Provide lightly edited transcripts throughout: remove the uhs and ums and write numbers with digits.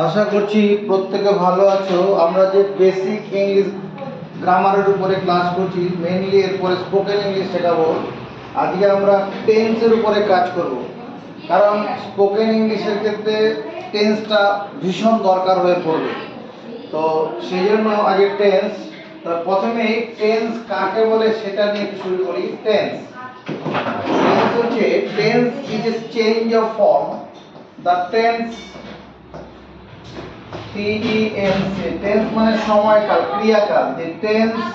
আশা করছি প্রত্যেকে ভালো আছো। আমরা যে বেসিক ইংলিশ গ্রামারের উপরে ক্লাস করছি, মেইনলি এরপরে স্পোকেন ইংলিশ শেখাবো। আজকে আমরা টেন্সের উপরে কাজ করব, কারণ স্পোকেন ইংলিশের ক্ষেত্রে টেন্সটা ভীষণ দরকার হয়ে পড়বে। তো সেই জন্য আগে টেন্স, প্রথমেই টেন্স কাকে বলে সেটা নিয়ে শুরু করি। টেন্স হচ্ছে, tense is a change of form. The tense TENS, tense মানে সময়কাল, ক্রিয়াকাল। The tense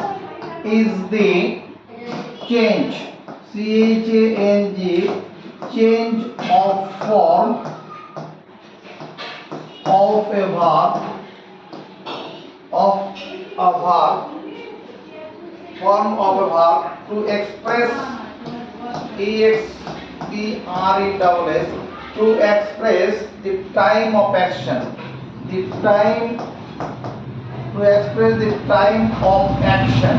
is the change, CHANG, change of form of a verb, form of a verb to express, EXPRESS, to express the time of action. The time, to express the time of action,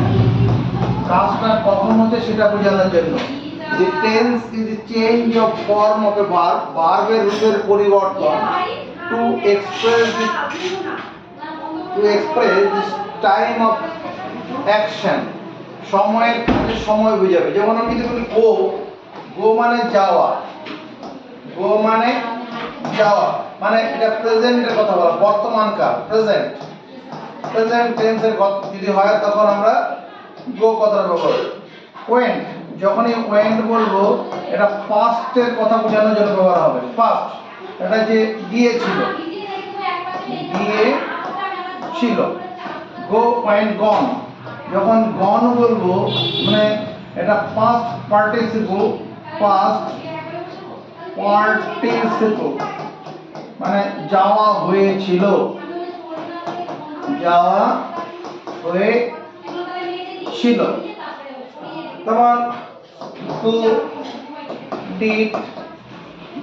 কাজটা কখন হচ্ছে সেটা বোঝানোর জন্য। The tense is the change of form of a verb, ভার্বের রূপের পরিবর্তন, to express the time of action, সময়ের কাজের সময় বোঝাবে। যেমন আমি যদি বলি গো মানে যাওয়া, গো মানে যাওয়া, মানে এটা প্রেজেন্টের কথা বলা, বর্তমান কাল, প্রেজেন্ট টেন্সের যদি হয় তখন আমরা গো কথাটা ব্যবহার করি। ওয়েন্ট, যখনই ওয়েন্ট বলবো এটা পাস্টের কথা বোঝানোর জন্য ব্যবহার হবে। পাস্ট, এটা যে গিয়েছিল, গো ওয়েন্ট গন, যখন গন বলবো মানে এটা পাস্ট পার্টিসিপল, মানে যাওয়া হয়েছিল, তোমার টু ডিড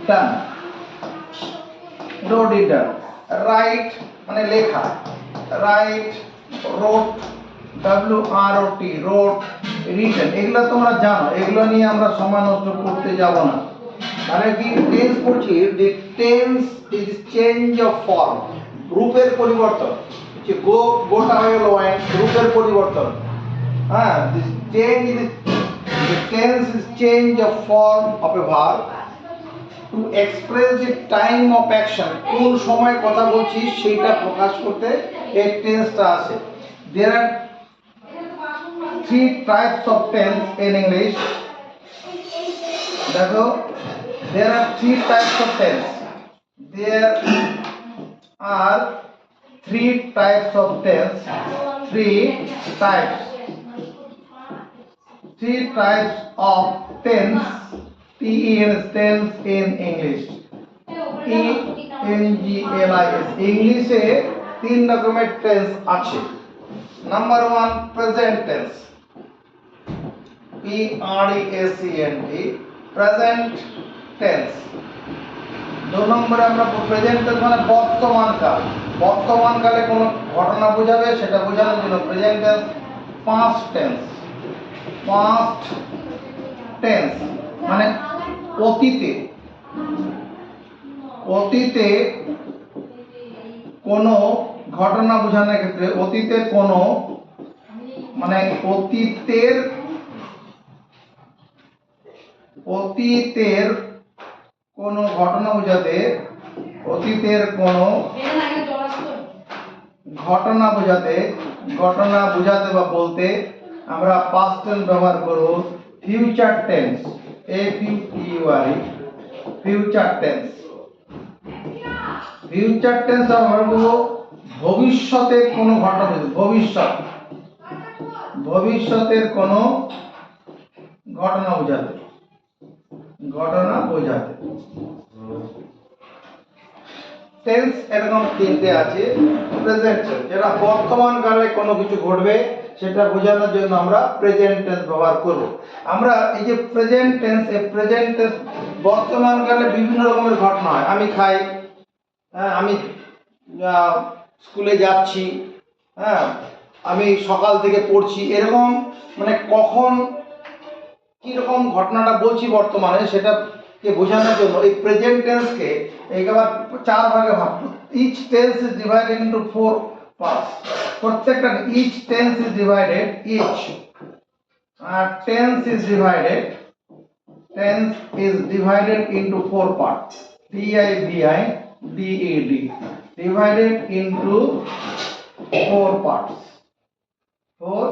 ডান, রাইট মানে লেখা, রাইট, রোট, WROT, রোট, রিটেন, এগুলো তোমরা জানো, এগুলো নিয়ে আমরা সময় নষ্ট করতে যাব না। মানে কি টেন্স পড়ছি, the tense is change of form, রূপের পরিবর্তন। যে গোটা হয়ে গেল ওয়েন্ট, রূপের পরিবর্তন। হ্যাঁ, this change is, the tense is change of form of A verb to express the time of action, কোন সময় কথা বলছি সেইটা প্রকাশ করতে এই টেন্সটা আছে। There are three types of tense in English. দেখো, there are three types of tense. There are three types of tense. Three types of tense. TENS, tense in English. ENGLIS, ইংলিশে তিন রকমের টেন্স আছে। Number 1, present tense, PRESENT, present tense. 2 নম্বরে আমরা present tense মানে বর্তমান কাল, বর্তমান কালে কোনো ঘটনা বোঝাবে সেটা বোঝানোর জন্য প্রেজেন্ট টেন্স। পাস্ট টেন্স মানে অতীতে কোনো ঘটনা বোঝানোর ক্ষেত্রে, অতীতের কোনো মানে অতীতের কোনো ঘটনা বোঝাতে, অতীতের কোনো ঘটনা বোঝাতে বা বলতে আমরা পাস্ট টেন্স ব্যবহার করব। Future tense, FUTURE, future tense ব্যবহার করব ভবিষ্যতের কোনো ঘটনা বোঝাতে, ভবিষ্যতের কোনো ঘটনা বোঝাতে। টেন্স এরকম তিনটে আছে। প্রেজেন্ট টেন্স, যেটা বর্তমান কালে কোনো কিছু ঘটবে সেটা বোঝানোর জন্য আমরা প্রেজেন্ট টেন্স ব্যবহার করব। আমরা এই যে প্রেজেন্ট টেন্স, বর্তমান কালে বিভিন্ন রকমের ঘটনা হয়। আমি খাই, আমি স্কুলে যাচ্ছি, আমি সকাল থেকে পড়ছি, এরকম মানে কখন কি রকম ঘটনাটা বলছি বর্তমানে সেটাকে বোঝানোর জন্য এই প্রেজেন্ট টেন্সকে এইবার 4 ভাগে ভাগ। Each tense is divided into 4 parts. প্রত্যেকটা each tense is divided, each tense is divided into 4 parts. DIVIDED, divided into 4 parts. 4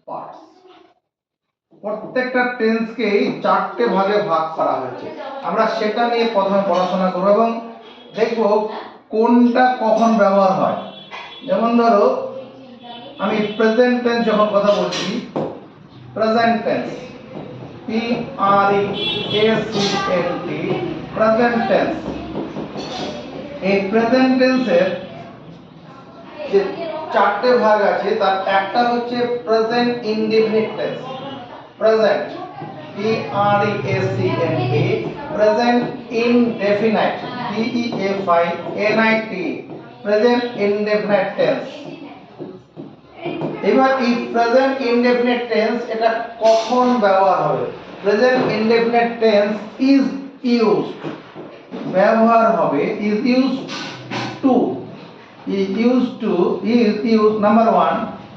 parts. প্রত্যেকটা টেন্সকে 4টে ভাগে ভাগ করা হয়েছে। আমরা সেটা নিয়ে প্রথমে পড়াশোনা করব এবং দেখব কোনটা কখন ব্যবহার হয়। যেমন ধরো আমি প্রেজেন্ট টেন্স যখন কথা বলছি, present tense, PRESENT, present tense. এই প্রেজেন্ট টেন্সের যে 4টে ভাগ আছে, তার একটা হচ্ছে present indefinite tense, present PRESENT, present indefinite DEFINIT, present indefinite tense. এবার এই প্রেজেন্ট ইনডেফিনিট টেন্স এটা কখন ব্যবহার হবে? Present indefinite tense is used, ব্যবহার হবে, is used two, number 1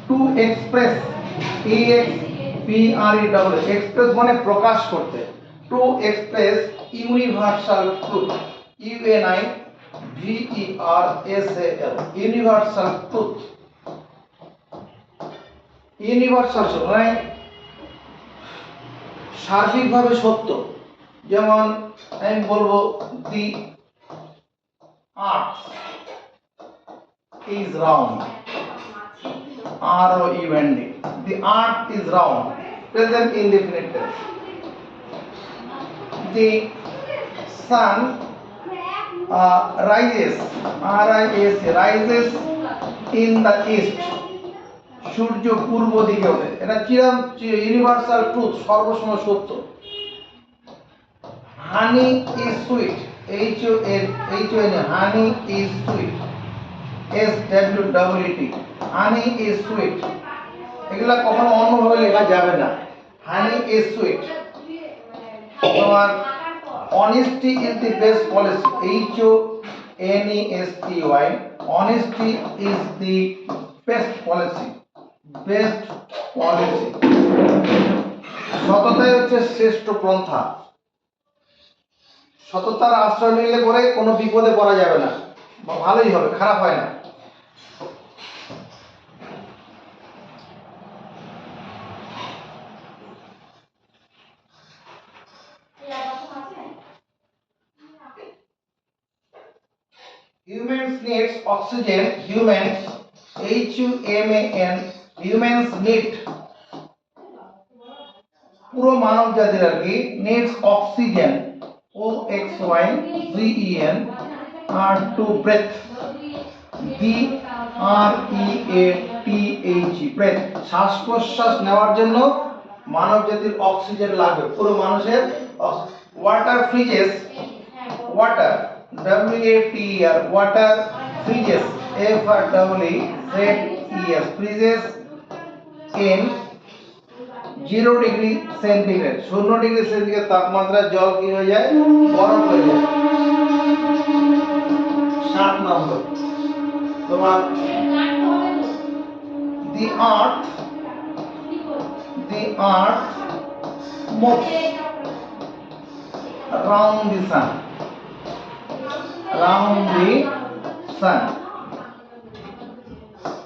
to express, express মানে প্রকাশ করতে, to express universal truth, UNIVERSAL, universal truth. Universal মানে সার্বিকভাবে সত্য। যেমন আমি বলবো the earth is round, ROUND, the earth is round, present indefinite tense. The sun rises, rises in the east, সূর্য পূর্ব দিকে ওঠে। এটা ইউনিভার্সাল ট্রুথ, সর্বসময় সত্য। Honey is sweet, HON, honey is sweet, SWEET, honey is sweet. এগুলা কখনো অন্যভাবে লেখা যাবে না, হানি ইজ সুইট। তোমার honesty is the best policy, HONESTY, honesty is the best policy, best policy. সততাই হচ্ছে শ্রেষ্ঠ পন্থা। সততার আশ্রয় নিলে পরে কোনো বিপদে পড়া যাবে না, ভালোই হবে, খারাপ হয় না। Humans needs oxygen, humans, HUMAN, humans need, পুরো মানব জাতির আর কি, needs oxygen, OXYGEN, R to breath, BREATH, breath, শ্বাস প্রশ্বাস নেওয়ার জন্য মানব জাতির অক্সিজেন লাগবে, পুরো মানুষের। Water freezes, water WATER, water freezes, FREEZES, freezes in 0 degree centigrade, 0 degree centigrade তাপমাত্রায় জল কি হয়ে যায়? বরফ হয়ে যায়। 7 নম্বর তোমার the earth moves around the sun,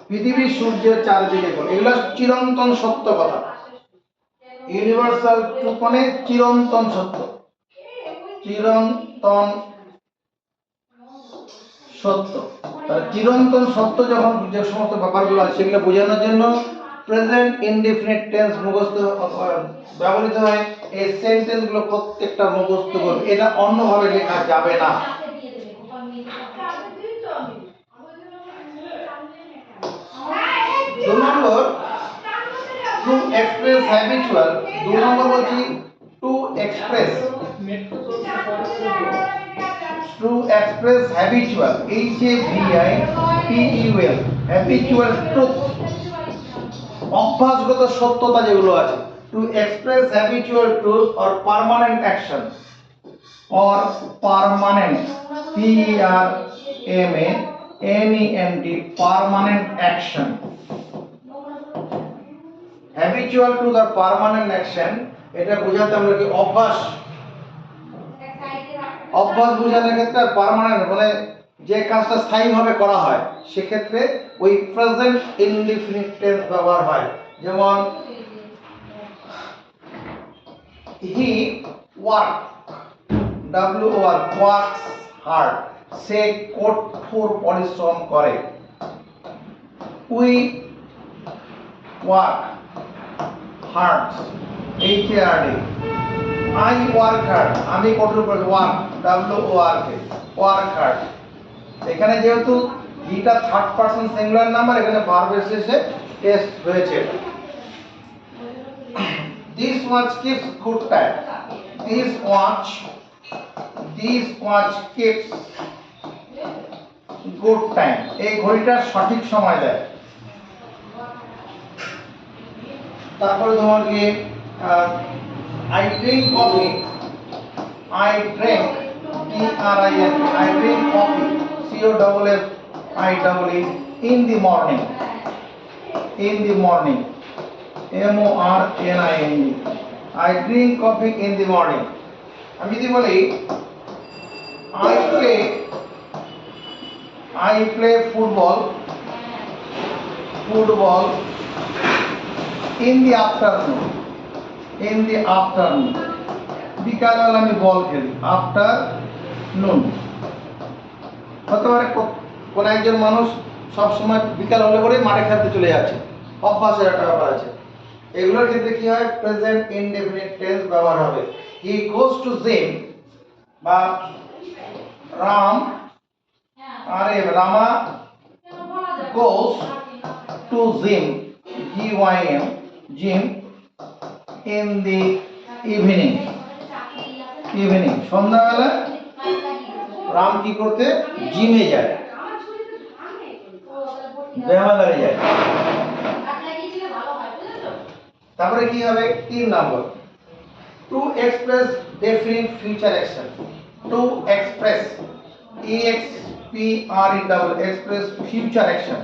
পৃথিবী সূর্যের চারদিকে ঘোরে। এগুলো চিরন্তন সত্য কথা। ইউনিভার্সাল ট্রুথ মানে চিরন্তন সত্য, চিরন্তন সত্য। চিরন্তন সত্য যখন যে সমস্ত ব্যাপারগুলো আছে সেগুলো বোঝানোর জন্য প্রেজেন্ট ইনডেফিনিট টেন্স মুখস্থ ব্যবহৃত হয়। এই সেন্টেন্সগুলো প্রত্যেকটা মুখস্থ করবে, এটা অন্যভাবে লেখা যাবে না। দু নম্বর টু এক্সপ্রেস হ্যাবিচুয়াল, 2 নম্বর বলছি to express habitual, HABITUAL, habitual truth, অভ্যাসগত সত্যতা যেগুলো আছে। To express habitual truth or permanent action, or permanent, permanent, permanent action. Habitual to the permanent action, এটা বোঝাতে আমরা কি অভ্যাস, অভ্যাস বোঝানোর ক্ষেত্রে পার্মানেন্ট মানে যে কাজটা স্থায়ীভাবে করা হয় সেক্ষেত্রে ওই প্রেজেন্ট ইনডিফিনিট টেন্স ব্যবহার হয়। যেমন he work, W work, works hard, সে কঠোর পরিশ্রম করে। We work hard, H A R D. I work hard, আমি কঠোর পরিশ্রম, work, W O R K, work hard. এখানে যেহেতু এটা থার্ড পারসন সিঙ্গুলার নাম্বার, এখানে ভার্বের শেষে টেস্ট হয়েছে। This watch keeps good time. This watch keeps good time. এই ঘড়িটার সঠিক সময় দেয়। তারপরে তোমার কি I drink coffee. I drink, T-R-I-N, I drink coffee, C-O-F-F-I-E, in the morning. In the morning, M-O-R-N-I-N-G. I drink coffee in the morning. আমি যদি বলি I play football in the afternoon. In the afternoon. বিকালবেলা আমি বল খেলি, afternoon. হতে পারে কোন একজন মানুষ সব সময় বিকাল হলে পরে মাঠে খেলতে চলে যাচ্ছে, অভ্যাসের একটা ব্যাপার আছে। এগুলোর ক্ষেত্রে কি হয়, প্রেজেন্ট ইনডেফিনিট টেন্স ব্যবহার হবে। হি গোস টু জিম, বা Rama goes to gym, GYM, gym, in the evening. সন্ধ্যাবেলা রাম কি করতে, জিমে যায়, ব্যায়ামাগারে যায়। তারপরে কি হবে, 3 নম্বর, to express definite future action. To express, EXPRE, express future action,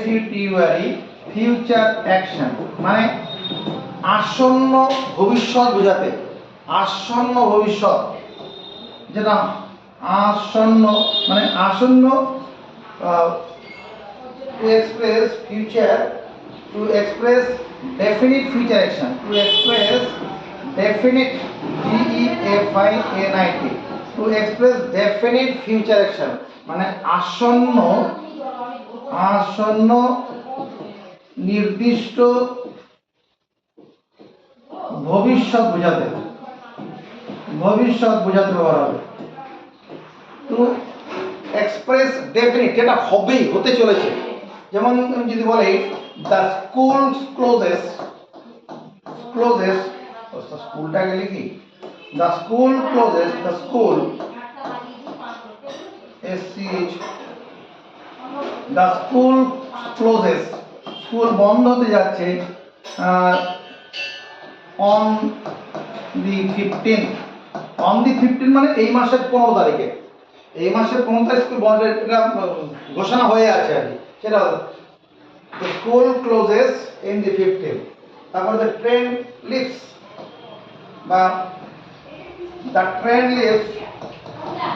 FUTURE, future action মানে আসন্ন ভবিষ্যৎ বোঝাতে। আসন্ন ভবিষ্যৎ, যেটা আসন্ন মানে আসন্ন, to express future, two express definite future action, to express definite, DEFINIT, two express definite future action মানে আসন্ন নির্দিষ্ট ভবিষ্যৎ বোঝাতে ব্যবহার হবে। টু এক্সপ্রেস ডেফিনিট, যেটা হবেই, হতে চলেছে। যেমন যদি বলে দ্য স্কুল ক্লোজেস, স্কুলটাকে লিখি, the school clauses, the school SCH, the school clauses, school বন্ধ হতে যাচ্ছে অন দি 15, অন দি 15 মানে এই মাসের 15 তারিখে। এই মাসের 15 তারিখ স্কুল বন্ধ, এটা ঘোষণা হয়ে আছে আর কি, সেটা the school closes in the 15th. তারপর the train leaves, বা the train leaves,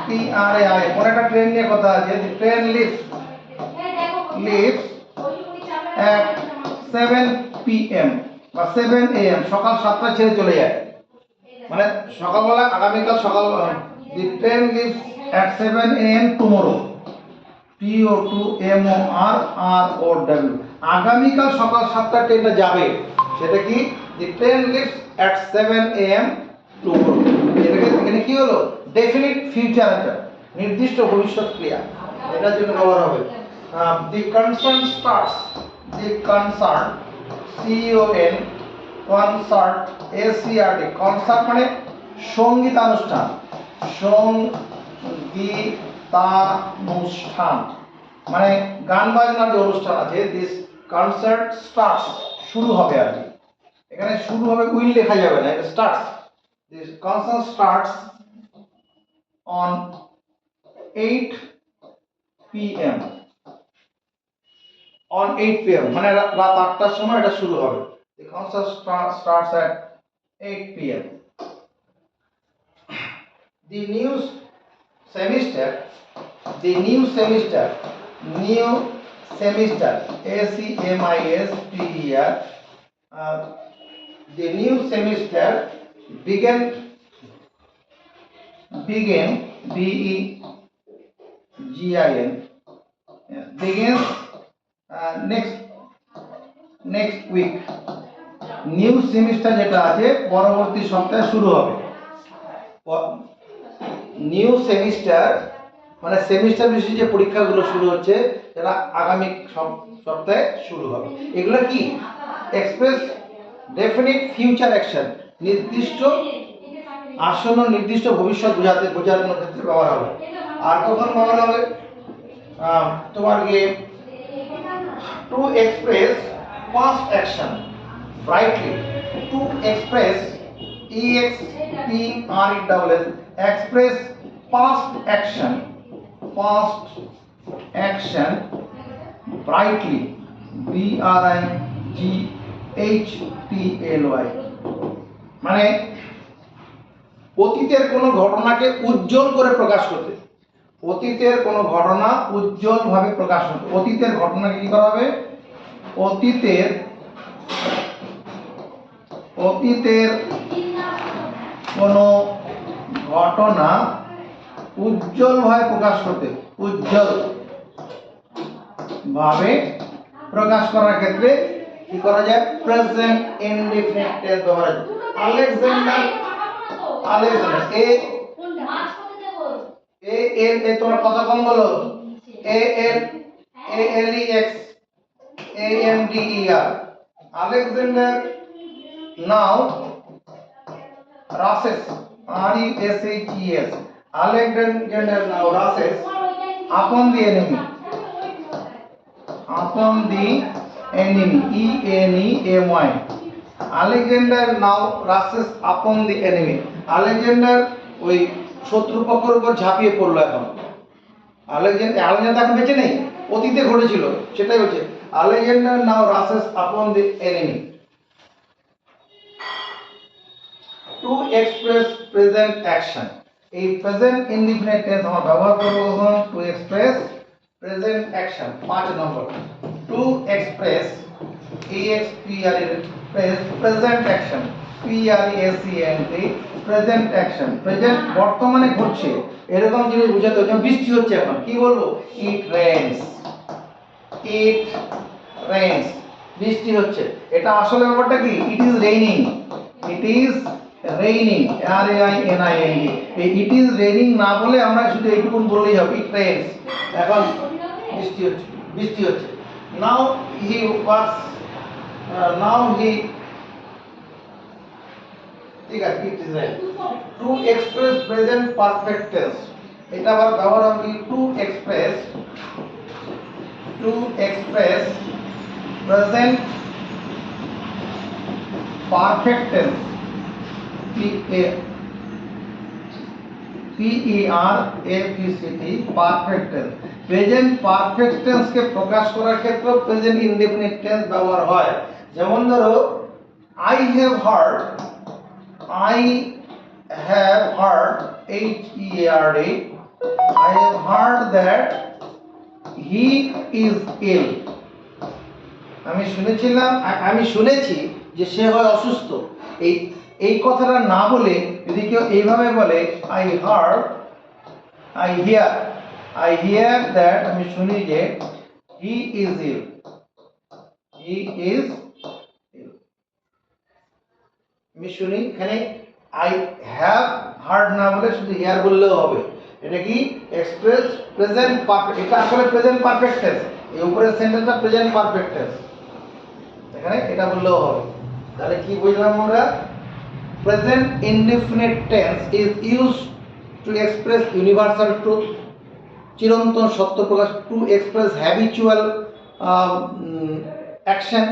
TRAI, কোন একটা ট্রেন নিয়ে কথা আছে, the train leaves at 7 PM বা 7 AM, সকাল 7টা ছেড়ে চলে যায়, মানে সকালবেলা, আগামীকাল সকাল, the train leaves at 7 AM tomorrow, TOMORROW, আগামীকাল সকাল 7টা ট্রেনটা যাবে, সেটা কি, the train leaves at 7 AM tomorrow। এখানে কি হলো, ডেফিনিট ফিউচার, একটা নির্দিষ্ট ভবিষ্যৎ ক্রিয়া, এটার জন্য ব্যবহার হবে। the concern starts, the concern, CON, concert, ACRT, concert মানে সঙ্গীতানুষ্ঠান, সঙ্গীতানুষ্ঠান মানে গান বাজনার যে অনুষ্ঠান আছে, দিস কনসার্ট স্টার্টস, শুরু হবে আর কি। এখানে শুরু হবে, উইল লেখা যাবে না, এটা starts, this concert starts on 8 p.m. on 8 p.m. মানে রাত 8টার সময় এটা শুরু হবে। The concert starts at 8 p.m. The new semester, new semester, ACMISTER, the new semester begin BEGIN, begins next week. New semester যেটা আছে পরবর্তী সপ্তাহে শুরু হবে। নিউ সেমিস্টার মানে সেমিস্টার বিশেষ যে পরীক্ষাগুলো শুরু হচ্ছে সেটা আগামী সপ্তাহে শুরু হবে। এগুলো কি? এক্সপ্রেস ডেফিনিট ফিউচার অ্যাকশন, নির্দিষ্ট আসন্ন নির্দিষ্ট ভবিষ্যৎ বোঝানোর ক্ষেত্রে ব্যবহার হবে। আর কখন ব্যবহার হবে? তোমার গিয়ে two express past action brightly, to express express past action brightly, BRIGHTLY, মানে অতীতের কোনো ঘটনাকে উজ্জ্বল করে প্রকাশ করতে, অতীতের কোনো ঘটনা উজ্জ্বলভাবে প্রকাশ করতে। অতীতের ঘটনাকে কি করা হবে? অতীতের কোনো ঘটনা উজ্জ্বলভাবে প্রকাশ করতে, উজ্জ্বলভাবে প্রকাশ করার ক্ষেত্রে কি করা যায়? প্রেজেন্ট ইনডিফিনিট টেন্স ব্যবহার হয়। আলেকজান্ডার এ তোমরা কথা কম বলো। ALEXANDER, Alexander now rushes, RUSHES, Alexander now rushes upon the enemy, ENEMY, Alexander now rushes upon the enemy, Alexander ওই শত্রুপক্ষের উপর ঝাঁপিয়ে পড়লো। এখন আলেকজান্ডার এখন বেঁচে নেই, অতীতে ঘটেছিল সেটাই হচ্ছে Alexander now rushes upon the enemy. To express present action, এই প্রেজেন্ট ইনডিফিনিট টেন্স আমরা ব্যবহার করব কখন? Two express present action. 5 number, to express present action, PRESENT, present action. Present বর্তমানে ঘটছে এরকম জিনিস বোঝাতে। যেমন বৃষ্টি হচ্ছে এখন, কি বলবো? ইট রেইনস, বৃষ্টি হচ্ছে। এটা আসলে ব্যাপারটা কি? It is raining, RAINING। এই ইট ইজ রেইনিং না বলে আমরা শুধু এইটুকু বললেই হবে, ইট রেইনস। এখন বৃষ্টি হচ্ছে। নাও হি ওয়ার্কস, ঠিক আছে, it is rain. To express present perfect tense, এটা আবার ব্যবহার হবে to express present perfect tense, PERFECT, perfect tense। Present perfect tense কে প্রকাশ করার ক্ষেত্রে প্রেজেন্ট ইনডেফিনিট টেন্স ব্যবহার হয়। যেমন ধরো I have heard, HEARD, I have heard that he is ill, আমি শুনেছি যে সে হয় অসুস্থ। এই কথাটা না বলে যদি কেউ এইভাবে বলে I hear that, আমি শুনি যে he is ill, আমি শুনি। এখানে I have heard না বলে শুধু hear বললেও হবে। এটা কি? Express present perfect. এটা আসলে প্রেজেন্ট পারফেক্ট টেন্স, এই উপরের সেন্টেন্সটা প্রেজেন্ট পারফেক্ট টেন্স, এখানে এটা বললেও হবে। তাহলে কি বুঝলাম আমরা? Present indefinite tense is used to express universal truth, চিরন্তন সত্য প্রকাশ। টু এক্সপ্রেস হ্যাবিচুয়াল অ্যাকশন,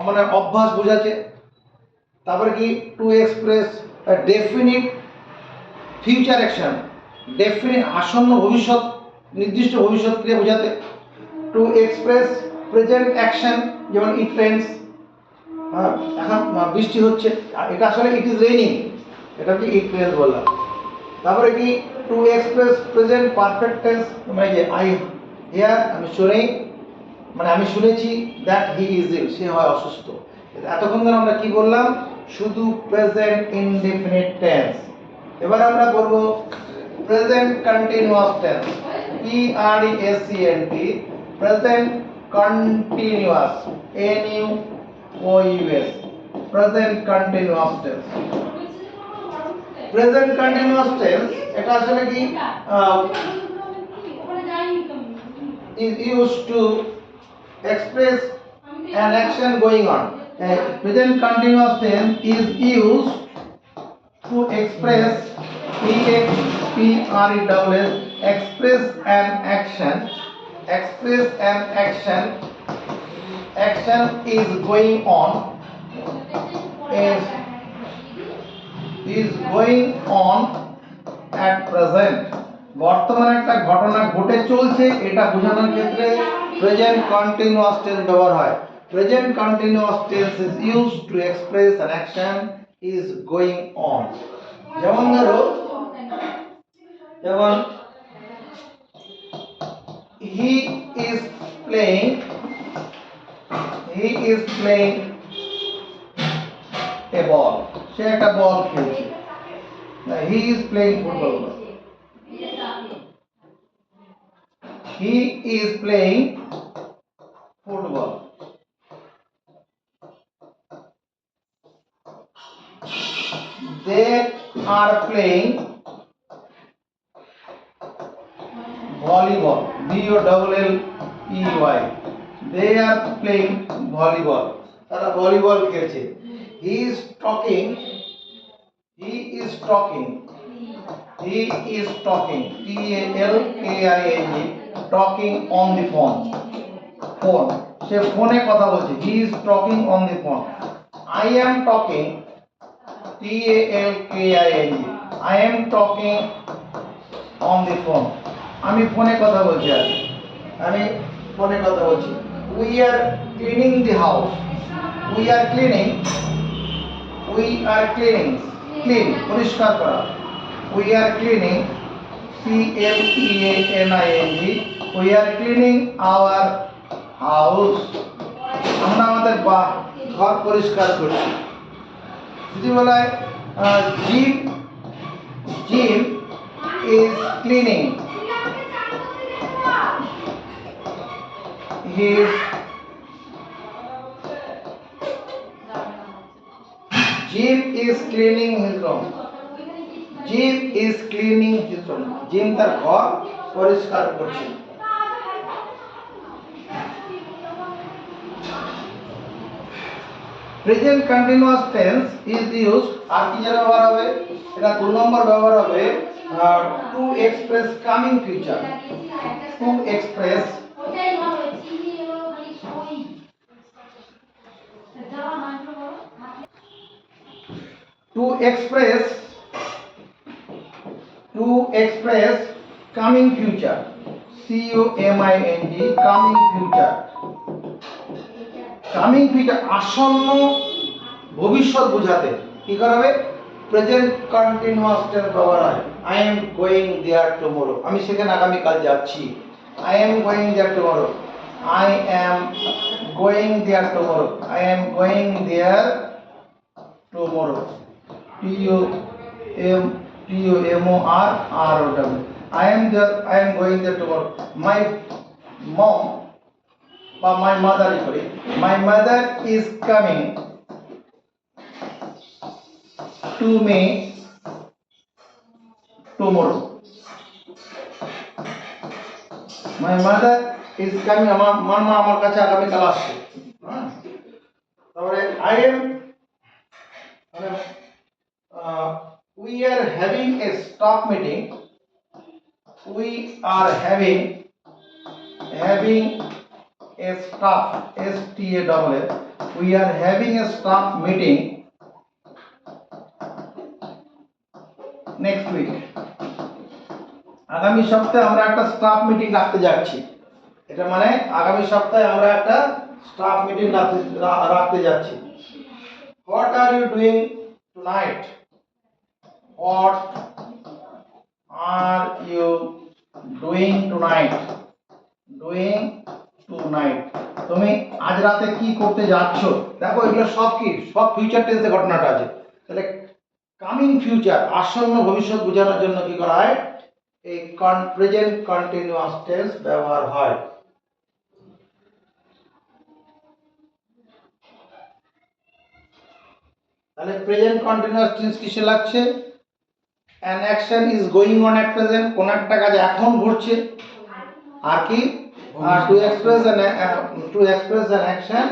মানে অভ্যাস বোঝাচ্ছে। তারপরে কি? To express definite future action, definite আসন্ন ভবিষ্যৎ, নির্দিষ্ট ভবিষ্যৎ ক্রিয়া বোঝাতে। টু এক্সপ্রেস প্রেজেন্ট অ্যাকশন, যেমন ইট রেন্স, এখন বৃষ্টি হচ্ছে, এটা আসলে ইট ইজ রেইনিং, এটা কি ইট রেন্স বললাম। তারপরে কি to express present perfect tense, মানে যে আই হিয়ার, আমি শুনি, মানে আমি শুনেছি, দ্যাট হি ইজ ইল, সে হয় অসুস্থ। এতক্ষণ ধরে আমরা কি বললাম, শুধু প্রেজেন্ট ইনডেফিনিট টেন্স। এবার আমরা বলবো present continuous tense, P R E S C N T, present continuous, N U O U S, present continuous tense. Present continuous tense এটা আসলে কি is used to express an action going on. Present continuous tense is used to express express an action, action is going on, is going on at present. বর্তমানে একটা ঘটনা ঘটে চলছে, এটা বোঝানোর ক্ষেত্রে প্রেজেন্ট কন্টিনিউয়াস টেন্স ব্যবহার হয়। Present continuous tense is used to express an action is going on. যেমন ধরো, যেমন হি ইজ প্লেইং এ বল, সে একটা বল খেলছে। He is playing football. He is playing football. They are playing volleyball. VOLLEY. They are playing volleyball. তারা volleyball খেলছে। He is talking. TALKING, talking on the phone. সে ফোনে কথা বলছে। He is talking on the phone. I am talking, TALKING, I am talking on the phone. আমি ফোনে কথা বলছি, আমি ফোনে কথা বলছি। We are cleaning the house. We are cleaning, clean, পরিষ্কার করা। We are cleaning, CLEANING, we are cleaning our house. আমরা আমাদের ঘর পরিষ্কার করছি। যদি বলা হয় Jim is cleaning his Jim is cleaning his room. Jim is cleaning his room. Jim তার ঘর পরিষ্কার করছে। Present continuous tense is used, আর কি যেন ব্যবহার হবে, এটা 2 নম্বর ব্যবহার হবে to express coming future. To express coming future, COMING, coming future. Coming future আসন্ন ভবিষ্যৎ বোঝাতে কি করা হবে, প্রেজেন্ট কন্টিনিউয়াস টেন্স ব্যবহার হয়। I am going there tomorrow, আমি সেখানে আগামী কাল যাচ্ছি। I am going there tomorrow, I am going there tomorrow, I am going there tomorrow, TUMORROW, I am going there tomorrow. My mom, my mother is coming to me tomorrow. My mother is coming, আমার মা আমার কাছে আগামী কাল আসছে। তারপরে I am, we are having a staff meeting. We are having a staff, STAFF, we are having a staff meeting next week. আগামী সপ্তাহে আমরা একটা স্টাফ মিটিং রাখতে যাচ্ছি। এটা মানে আগামী সপ্তাহে আমরা একটা স্টাফ মিটিং রাখতে যাচ্ছি। What are you doing tonight? What are you doing tonight? Doing tonight, তুমি আজ রাতে কি করতে যাচ্ছ? দেখো এগুলো সব কি, সব ফিউচার টেন্সে ঘটনাটা আছে। তাহলে কামিং ফিউচার, আসন্ন ভবিষ্যৎ বোঝানোর জন্য কি করা হয়? এই প্রেজেন্ট কন্টিনিউয়াস টেন্স ব্যবহার হয়। তাহলে প্রেজেন্ট কন্টিনিউয়াস টেন্স কিসে লাগছে? an action is going on at present, কোন একটা কাজ এখন ঘটছে। আর কি? to express an action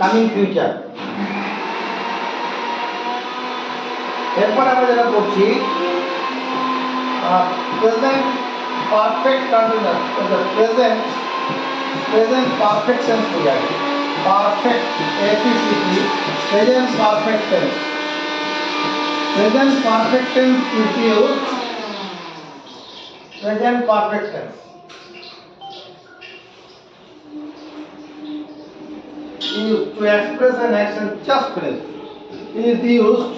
coming future। এরপর আমরা যেটা করছি present perfect continuous, present perfect tense বোঝায়। পারফেক্ট এফিসিটি, present perfect tense. Present perfect tense is used. Present perfect tense used to express an action just finished. Is used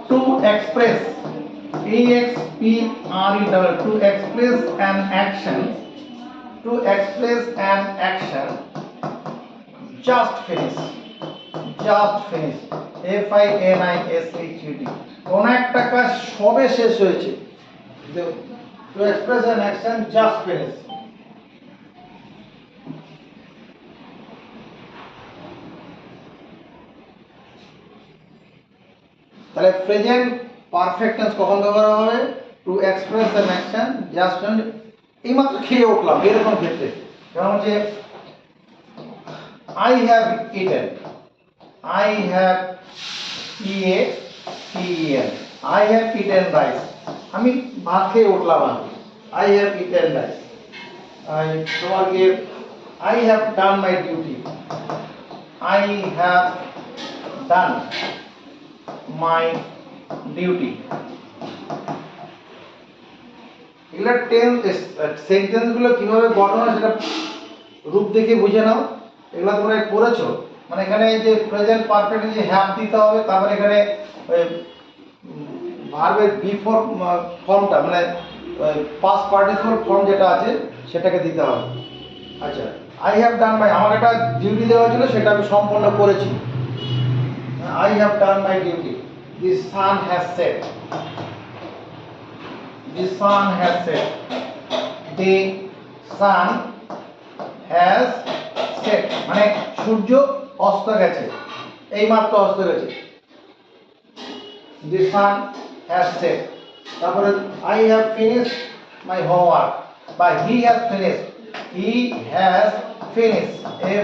to express. EXPRE, to express an action. To express an action just finished. Just finished. FINISHED, কোন একটা কাজ সবে শেষ হয়েছে। To express an action just finished। তাহলে present perfect tense কখন ব্যবহার হবে? To express an action just finished. এইমাত্র খেয়ে উঠলাম, এরকম ক্ষেত্রে যেমন হচ্ছে I have eaten, I have EATEN, I have eaten rice, আমি ভাত খেয়ে উঠলাম। I have eaten rice। তোমার কি I have done my duty, I have done my duty। এগুলো সেন্টেন্স গুলো কিভাবে গঠন হয় সেটা রূপ দেখে বুঝে নাও। এগুলো তোমরা পড়েছো। মানে এখানে এই যে প্রেজেন্ট পারফেক্ট যে হ্যাভ দিতে হবে, তারপরে এখানে ভার্বের বি ফর্মটা মানে পাস্ট পার্টিসিপল ফর্ম যেটা আছে সেটাকে দিতে হবে। আচ্ছা, আই হ্যাভ ডান মাই, আমার একটা ডিউটি দেওয়া ছিল সেটা আমি সম্পন্ন করেছি। I have done my duty. The sun has set, the sun has set, the sun has set, মানে সূর্য অস্ত গেছে, এইমাত্র অস্ত গেছে। The sun has set। তারপরে I have finished my homework, বা he has finished, he has finished,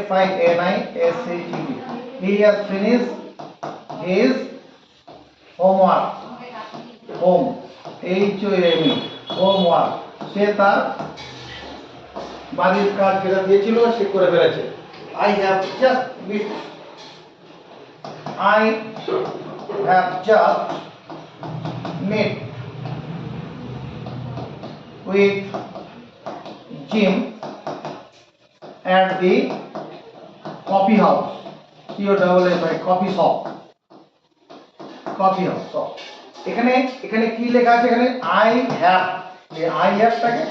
FINISHED, he has finished his homework, home, HOME, homework, সে তার বাড়ির কাজ যেটা দিয়েছিল সে করে ফেলেছে। I have just met, I have just met with Jim at the coffee house, COFFEE, coffee shop, coffee house shop। এখানে কি লেখা আছে? এখানে I have, এই I have টাকে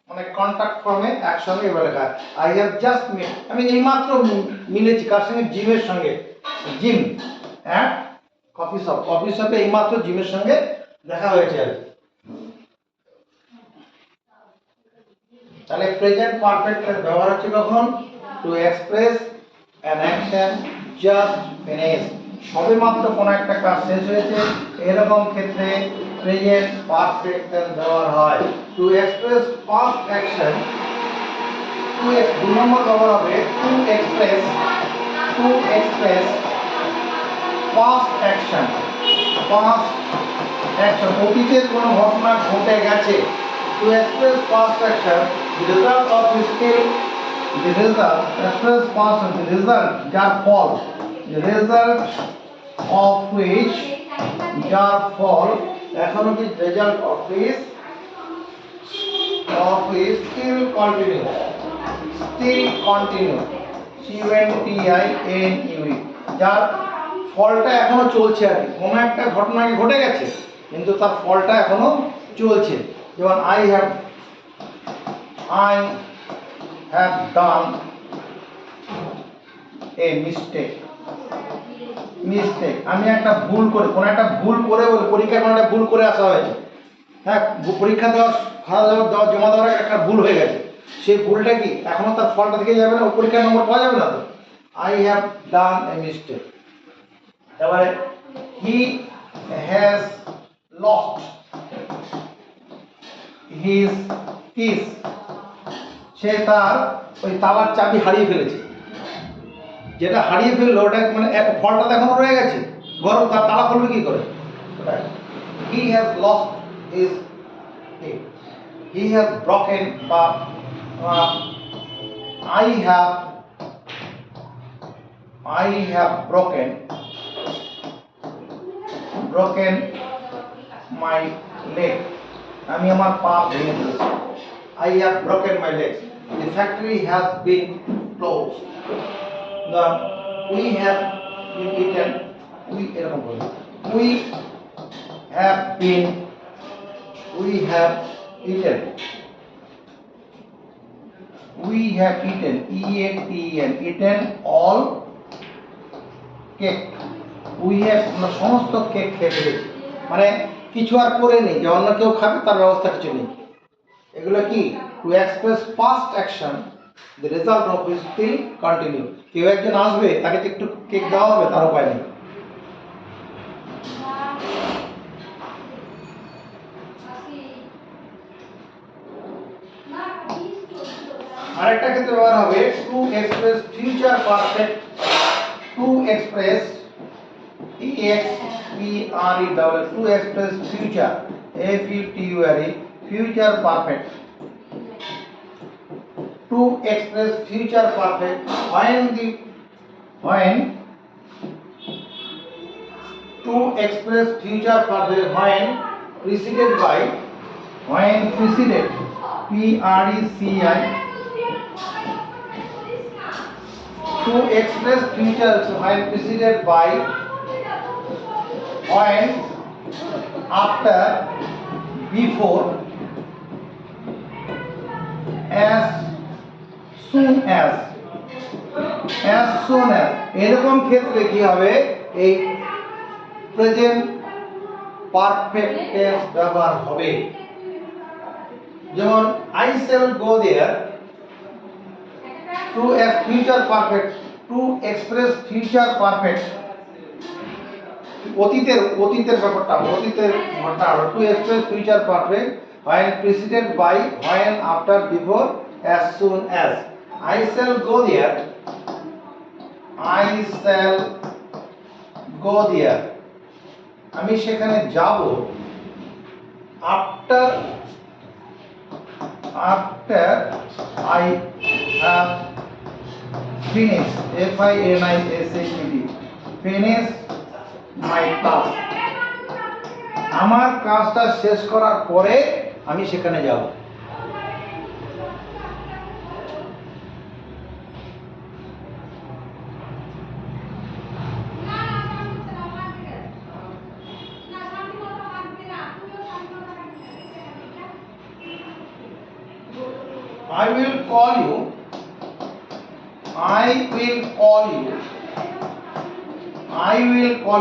মানে কন্টাক্ট ফর্মে একসঙ্গে এভাবে লেখা হয় I have just met, আমি এইমাত্র মিলেছি কার সঙ্গে? জিমের সঙ্গে। Gym at coffee shop, coffee শপে এইমাত্র জিমের সঙ্গে দেখা হয়েছে আর। তাহলে প্রেজেন্ট পারফেক্ট ব্যবহার হচ্ছে কখন? Two express an action just finished, সবে মাত্র কোনো একটা কাজ শেষ হয়েছে, এরকম ক্ষেত্রে প্রেজেন্ট পারফেক্ট ব্যবহার হয়। টু এক্সপ্রেস পাস্ট অ্যাকশন, দুই নম্বর ব্যবহার হবে to express past action. Past action, অতীতের কোনো ঘটনা ঘটে গেছে। Two express past action, the result of skill, the result, express past, the result, যার ফল, the result of which, যার ফল, এখনো কি result of which of is still continue, CUNTINUE, যার ফলটা এখনো চলছে আর কি, কোনো একটা ঘটনা ঘটে গেছে কিন্তু তার ফলটা এখনো চলছে। যেমন I have done a mistake, আমি একটা ভুল করে, কোনো একটা ভুল করে বলে পরীক্ষায় কোনো একটা ভুল করে আসা হয়েছে, হ্যাঁ, পরীক্ষা দেওয়ার জমা দেওয়ার একটা ভুল হয়ে গেছে, সেই ভুলটা কি এখনো তার ফলটা থেকে যাবে না, পরীক্ষার নম্বর পাওয়া যাবে না তো। I have done a mistake। এবারে he has lost his keys, সে তার ওই তালার চাবি হারিয়ে ফেলেছে। যেটা হারিয়ে ফেললো ওটা মানে ফলটা তো এখনো রয়ে গেছে, গরম, তার তালা খুলবে কি করে? He has lost his key, he has broken, বা I have broken my leg, আমি আমার পা ভেঙে ফেলেছি। I have broken my legs, the factory has been closed, we have been eaten, we have eaten, eaten all cake, we have, আমরা সমস্ত cake খেয়ে ফেলেছি, মানে কিছু আর করে নেই যে অন্য কেউ খাবে তার ব্যবস্থা কিছু নেই। এগুলো কি? To express past action, the result of which still continue, কেউ একজন আসবে তাকে একটু কেক দেওয়া হবে, তার উপায় নেই। আরেকটা ক্ষেত্রে ব্যবহার হবে to express future perfect, to express to express future future perfect, to express future perfect when to express future perfect when preceded by, PRECEDED, to express future when preceded by, when, after, before, as soon as, এরকম ক্ষেত্রে কি হবে? এই present perfect tense ব্যবহার হবে। যেমন I shall go there, to a future perfect, to express future perfect, অতীতের ব্যাপারটা, অতীতের ঘটনা, to express future perfect when preceded by, when, after, before, as soon as। I shall go there, আমি সেখানে যাব, after I have finished, finish my task, আমার কাজটা শেষ করার পরে আমি সেখানে যাব। I will call you,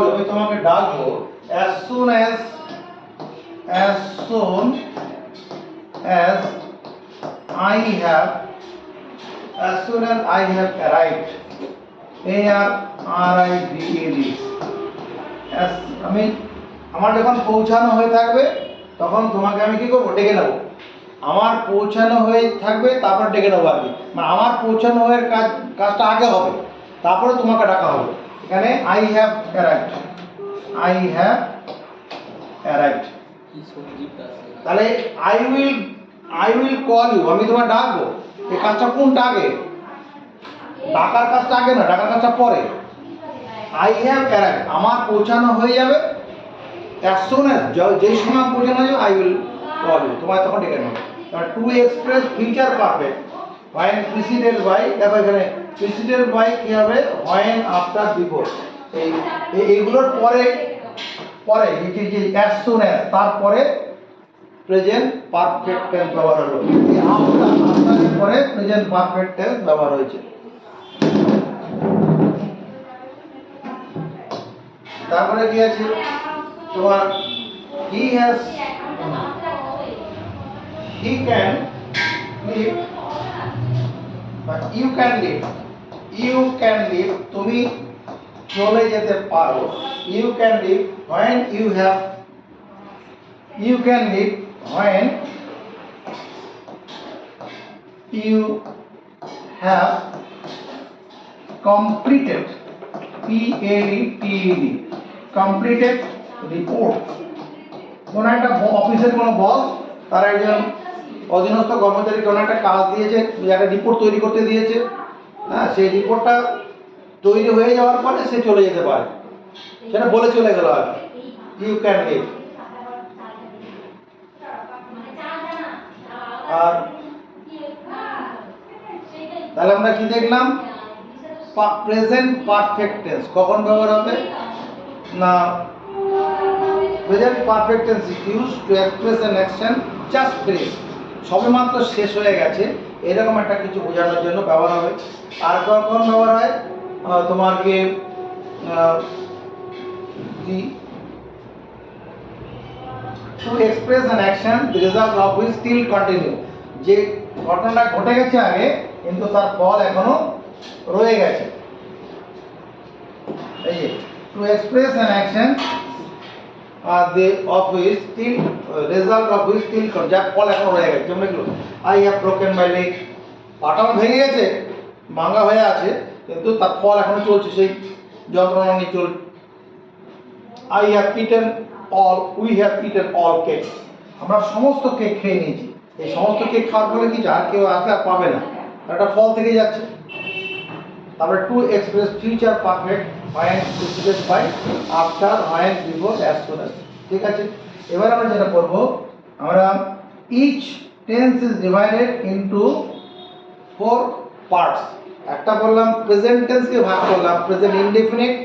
আমি তোমাকে ডাকবো, as soon as I have arrived, আমি, আমার যখন পৌঁছানো হয়ে থাকবে তখন তোমাকে আমি কি করবো? ডেকে নেবো। আমার পৌঁছানো হয়ে থাকবে তারপর ডেকে নেবো আর কি, মানে আমার পৌঁছানো হয়ে কাজটা আগে হবে, তারপরে তোমাকে ডাকা হবে। এখানে I have arrived, তাহলে I will call you, আমি তোমায় ডাকবো। এই কাজটা কোনটা আগে? ডাকার কাজটা আগে না, ডাকার কাজটা পরে। I have arrived, আমার পৌঁছানো হয়ে যাবে, as soon as, যেই সময় পৌঁছানো যাবে I will call you, তোমায় তখন ডেকে নেবো। To express future perfect when preceded by, দেখো এখানে preceded by কি হবে when after before, এইগুলোর পরে পরে যে as soon as তারপরে প্রেজেন্ট পারফেক্ট টেন্স ব্যবহার হলো, এই after এর পরে প্রেজেন্ট পারফেক্ট টেন্স ব্যবহার হয়েছে। তারপরে কি আছে তোমার he has, he can live, you can live, you can live তুমি চলে যেতে পারো, you can live when you have, you can live when you have completed, PADTED, completed report। কোন একটা অফিসের কোনো বস তার একজন অধীনস্থ কর্মচারী কোনো একটা কাজ দিয়েছে, একটা রিপোর্ট তৈরি করতে দিয়েছে, হ্যাঁ সেই রিপোর্টটা তৈরি হয়ে যাওয়ার পরে সে চলে যেতে পারে, সেটা বলে চলে গেল আর ইউ ক্যান লিভ। আর তাহলে আমরা কি দেখলাম, প্রেজেন্ট পারফেক্ট টেন্স কখন ব্যবহার হবে না, present perfect tense is used to express an action just finished, সবেমাত্র শেষ হয়ে গেছে এরকম একটা কিছু বোঝানোর জন্য ব্যবহার হবে। আর কখন ব্যবহার হয় তোমার কি to express an action the result of which still continue, যে ঘটনাটা ঘটে গেছে আগে কিন্তু তার ফল এখনো রয়ে গেছে, এই যে two express an action the of which still result of which still যার ফল এখনো রয়ে গেছে, যেমন কি I have broken my leg, পাটাও ভেঙে গেছে ভাঙা হয়ে আছে কিন্তু তার ফল এখনো চলছে, সেই যন্ত্রণা নিয়ে চলছে। I have eaten all, we have eaten all cake, আমরা সমস্ত কেক খেয়ে নিয়েছি, এই সমস্ত কেক খাওয়ার ফলে কি আর কেউ আসলে আর পাবে না, একটা ফল থেকে যাচ্ছে। তারপরে to express future perfect when preceded by, after, when, before, as soon as, ঠিক আছে। এবার আমরা যেটা করব, আমরা each tense is divided into 4 parts। একটা বললাম প্রেজেন্ট টেন্স কে ভাগ করলাম, present indefinite,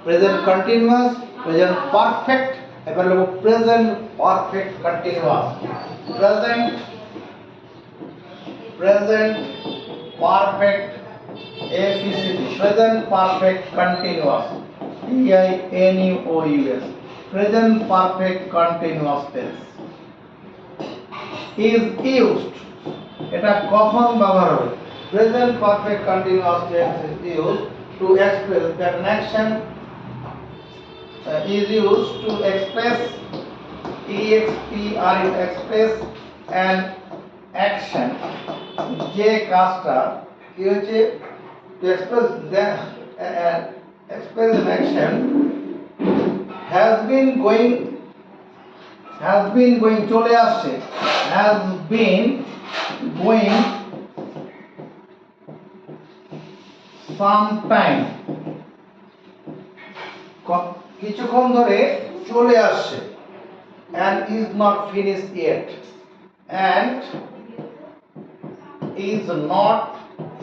present continuous, present perfect, এবার লিখব present perfect continuous, present perfect APCT, present perfect continuous, TINUOUS, present perfect continuous tense is used, এটা কখন ব্যবহার হবে, present perfect continuous tense is used to express that an action is used to express, express an action, যে কাজটা কি হচ্ছে to express that express an action has been going চলে আসছে, has been going sometime, কিছুক্ষণ ধরে চলে আসছে, and is not finished yet, and is not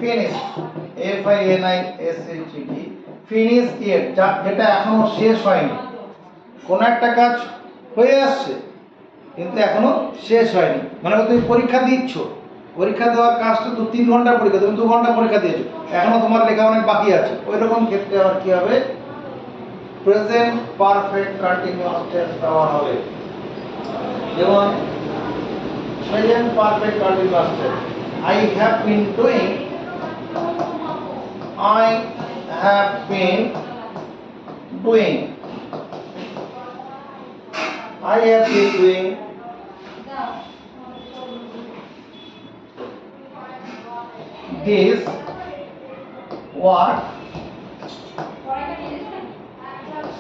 finished, FINISHED, finished yet, যেটা এখনো শেষ হয়নি, কোন একটা কাজ হয়ে আসছে কিন্তু এখনো শেষ হয়নি, মানে তুমি পরীক্ষা দিচ্ছ, পরীক্ষা দেওয়ার কাজটা তো 3 ঘন্টার পরীক্ষা, তুমি 2 ঘন্টা পরীক্ষা দিয়েছো, এখনো তোমার লেখা অনেক বাকি আছে, ওই রকম ক্ষেত্রে আবার কি হবে, প্রেজেন্ট পারফেক্ট কন্টিনিউয়াস টেন্স ব্যবহার হবে। যেমন present perfect continuous tense, I have been doing, I have been doing, I have been doing this work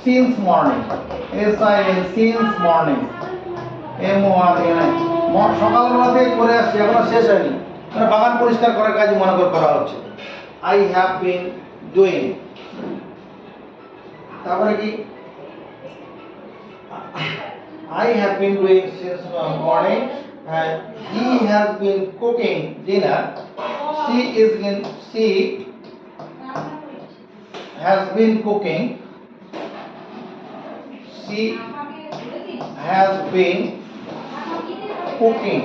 since morning, SIN, since morning, MORNING, সকালবেলা থেকে করে আসছি এখনো শেষ হয়নি, মানে বাগান পরিষ্কার করার কাজ মনে করা হচ্ছে, I have been doing। তারপরে কি I have been doing since morning he has been cooking dinner. She has been cooking. She has been cooking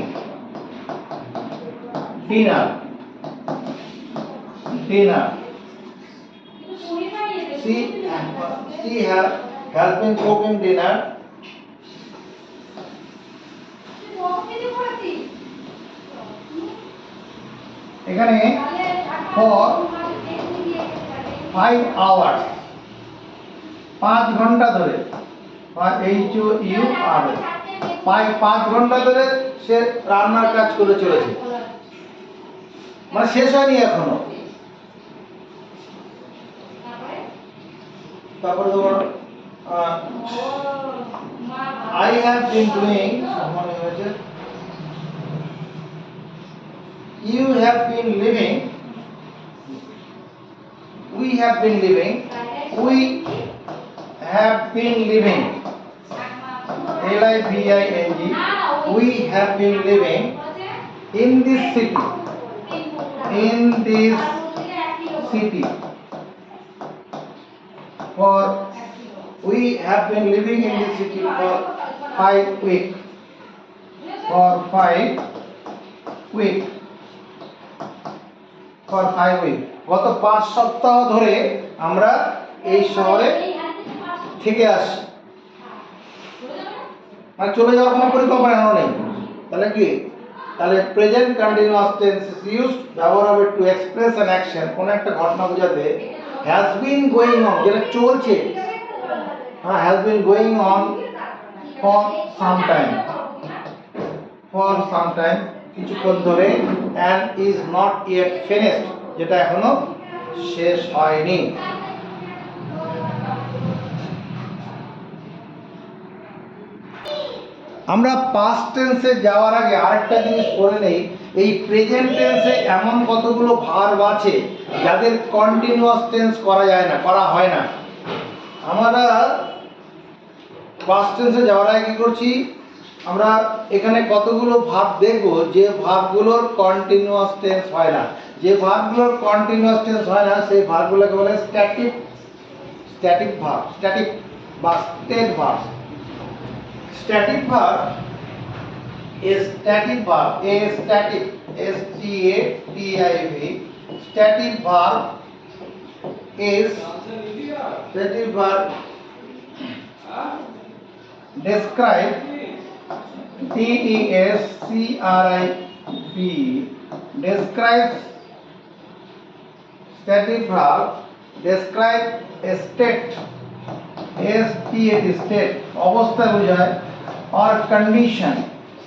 dinner. She has been cooking dinner. এখানে for 5 hours 5 ঘন্টা ধরে HOUR 5 ঘন্টা ধরে সে রান্নার কাজ করে চলেছে, মানে শেষ হয়নি এখনো। তারপরে তোমার I have been doing, you have been living, we have been living, we have been living, LIVING, we have been living in this city, for we have been living in this city for 5 weeks. For 5 weeks. গত 5 সপ্তাহ ধরে আমরা এই শহরে থেকে আসি, মানে চলে যাওয়ার কোনো পরিকল্পনা এখনো নেই। তাহলে কি, তাহলে present continuous tense is used, ব্যবহার হবে টু এক্সপ্রেস অ্যান অ্যাকশন, কোন একটা ঘটনা বোঝাতে। হ্যাজ বিন গোয়িং অন, যেটা চলছে, has been going on for some time, কিছুক্ষণ ধরে, and is not yet finished, যেটা এখনো শেষ হয়নি। আমরা পাস্ট টেন্সে যাওয়ার আগে আরেকটা জিনিস পড়ে নেই। এই প্রেজেন্ট টেন্সে এমন কতগুলো ভার্ব আছে যাদের কন্টিনিউয়াস টেন্স করা হয় না। আমরা পাস্ট টেন্সে যাওয়ার আগে কি করছি, আমরা এখানে কতগুলো ভার্ব দেখব যে ভার্বগুলোর কন্টিনিউয়াস টেন্স হয় না। যে ভার্বগুলোর কন্টিনিউয়াস টেন্স হয় না সেই ভার্বগুলোকে বলে স্ট্যাটিক ভার্ব, স্ট্যাটিক বা state verb. Static verb is static verb, a static, STATIV. Static verb describe, DESCRIB, describes, static verb describe a state, STAT, state অবস্থা বোঝায়, or condition,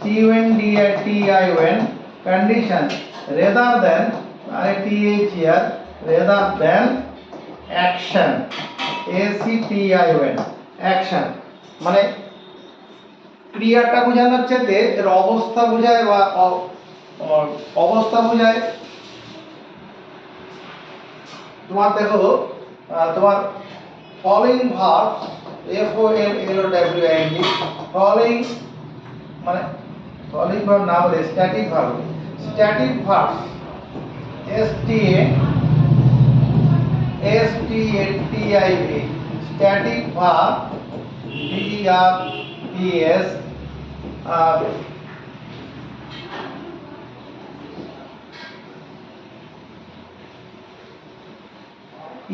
CONDITION, condition, rather than, rather than action, ACTION, action, মানে ক্রিয়াটা বোঝানোর চাইতে এর অবস্থা বোঝায় বা অবস্থা বোঝায়। তোমার দেখো, তোমার ফলোইং ভার্ব, FOLLOWING, ফলোইং মানে ফলোইং ভার্ব না বলে static verb, static verb STATIV, static verb VERBS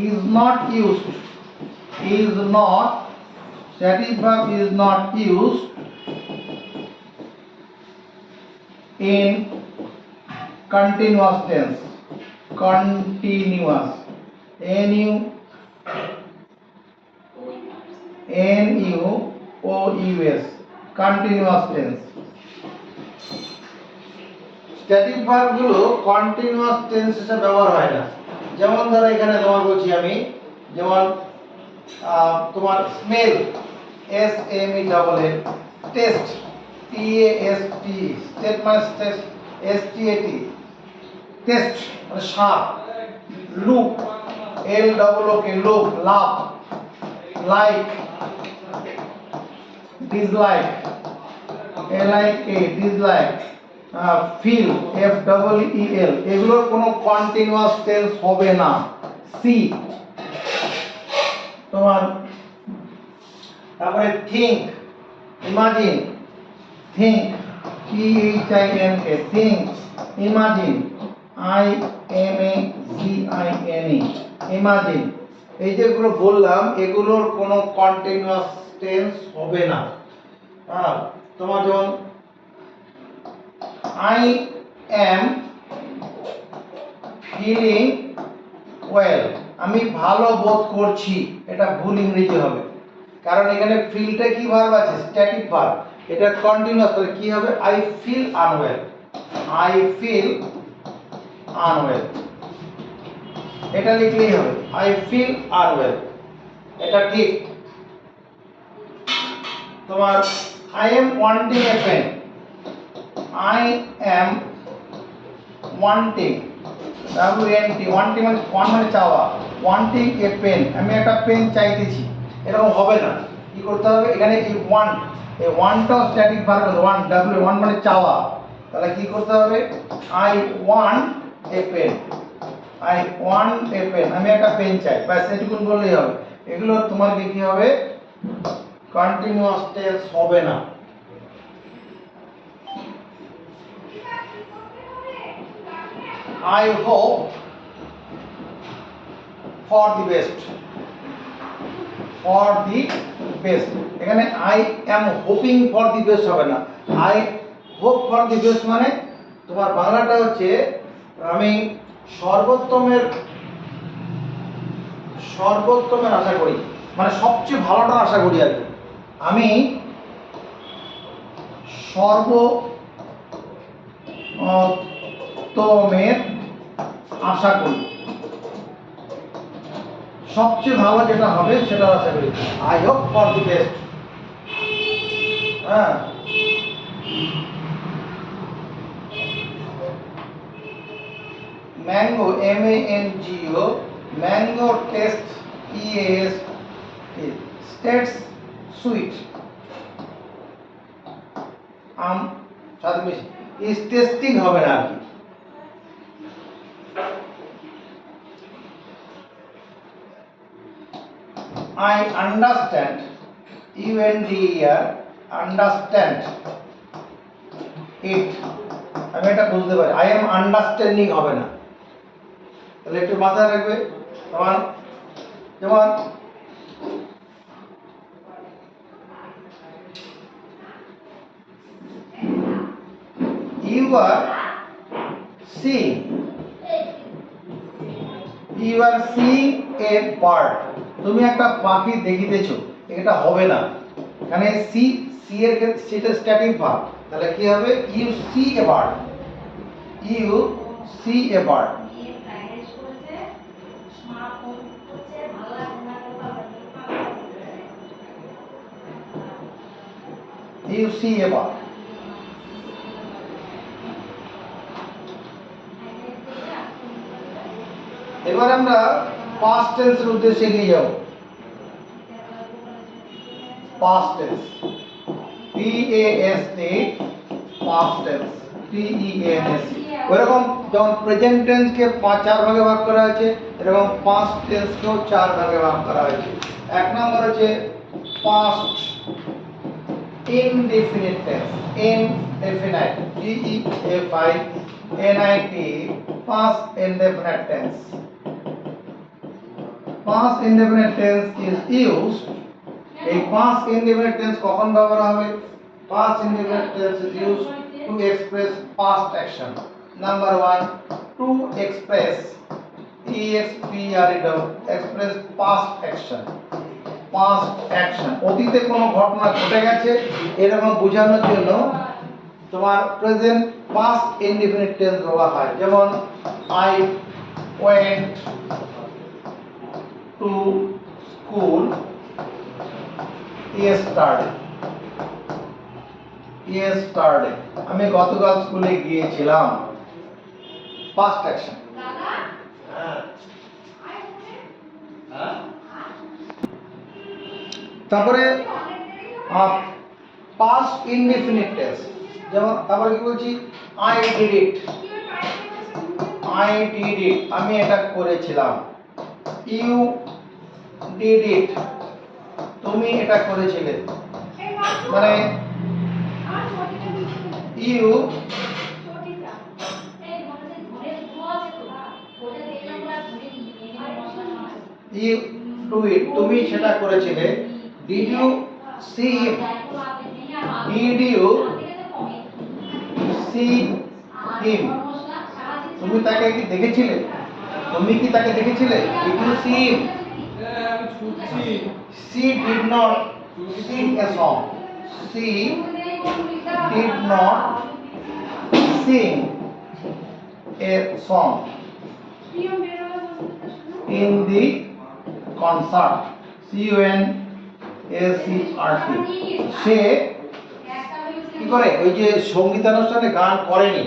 is not used, static verb is not used in continuous tense, continuous, NUOUS, continuous tense। Static verb গুলো continuous tense হিসেবে ব্যবহার হয় না। যেমন ধরো এখানে তোমার বলছি আমি, যেমন তোমার smell, SMELL, taste, TAST, state মানে STAT, টেস্ট মানে স্বাদ, look, LOOK, look, love, like, dislike, like dislike, feel FEEL, এগুলোর কোনো কন্টিনিউয়াস টেন্স হবে না। see তোমার, তারপরে think, imagine, think THINK, think, imagine IMAGINE, imagine, এই যেগুলো বললাম এগুলোর কোনো কন্টিনিউয়াস টেন্স হবে না। তোমার যেমন I am feeling well, আমি ভালো বোধ করছি, এটা ভুল ইংরেজি হবে, কারণ এখানে ফিলটা কি ভার্ব আছে, স্ট্যাটিক ভার্ব, এটা কন্টিনিউয়াস, তাহলে কি হবে, I feel unwell, I feel unwell, এটা লিখলেই হবে I feel unwell, এটা ঠিক। তোমার I am wanting a pen, I am wanting, wanting মানে চাওয়া, wanting a pen, আমি একটা পেন চাইতেছি, এরকম হবে না। কি করতে হবে, এখানে এই want, এই ওয়ান্টটাও স্ট্যাটিক ভার্ব, ওয়ান্ট ওয়ান মানে চাওয়া, তাহলে কি করতে হবে, I want a pen, I want a pen, আমি একটা পেন চাই, ব্যাস এটুকুন বললেই হবে। এগুলো তোমার কি হবে, কন্টিনিউয়াস টেন্স হবে না। I hope for the best, for the best, এখানে I am hoping for the best হবে না, I hope for the best মানে তোমার বাংলাটা হচ্ছে আমি সর্বোত্তমের আশা করি, মানে সবচেয়ে ভালোটা আশা করি আর কি, আমি সর্বোত্তমের আশা করি, সবচেয়ে ভালো যেটা হবে সেটা আশা করি, I hope for the best. হ্যাঁ, mango MANGO, mango taste TAS, taste sweet, সাথে মিশে ইজ টেস্টিং হবে না আর কি। I understand, UNDER, understand it, আমি এটা বুঝতে পারি, I am understanding হবে না, তাহলে একটু মাথায় রাখবে। তোমার যেমন you are seeing a bird, তুমি একটা পাখি দেখিতেছো, এটা হবে না, এখানে সি এর ক্ষেত্রে সেটা স্ট্যাটিক ভার্ব, তাহলে কি হবে, you see a bird, you see a bird, you see a bird। এবার আমরা পাস্ট টেন্সের উদ্দেশ্যে এগিয়ে যাব। Past tense, PAST, past tense TENS, ওইরকম যেমন প্রেজেন্ট টেন্সকে 4 ভাগে ভাগ করা হয়েছে, এরকম পাস্ট টেন্সকেও 4 ভাগে ভাগ করা হয়েছে। এক নম্বর হচ্ছে past indefinite tense, indefinite, DEFINIT, past indefinite tense, past indefinite tense is used, এই past indefinite tense কখন ব্যবহার হবে, past indefinite tense is used to express past action, number 1 to express, express past action, past action, অতীতে কোনো ঘটনা ঘটে গেছে এরকম বোঝানোর জন্য তোমার প্রেজেন্ট পাস্ট ইনডেফিনিট টেন্স ব্যবহার হয়, যেমন I went to school yesterday, আমি গতকাল স্কুলে গিয়েছিলাম, পাস্ট অ্যাকশন। তারপরে পাস্ট ইনডিফিনিট টেন্স। যেমন তারপরে কি বলছি, I did it, I did it, আমি এটা করেছিলাম। ইউ ডিড ইট, তুমি এটা করেছিলে। মানে ইউ ইউ ডু ইট, তুমি সেটা করেছিলে। Did you see him, did you see him, তুমি তাকে কি দেখেছিলে, তুমি কি তাকে দেখেছিলে? Did you see him? She did not sing a song. She did not sing a song in the concert. CONCERT. সে কি করে, ওই যে সঙ্গীতানুষ্ঠানে গান করেনি।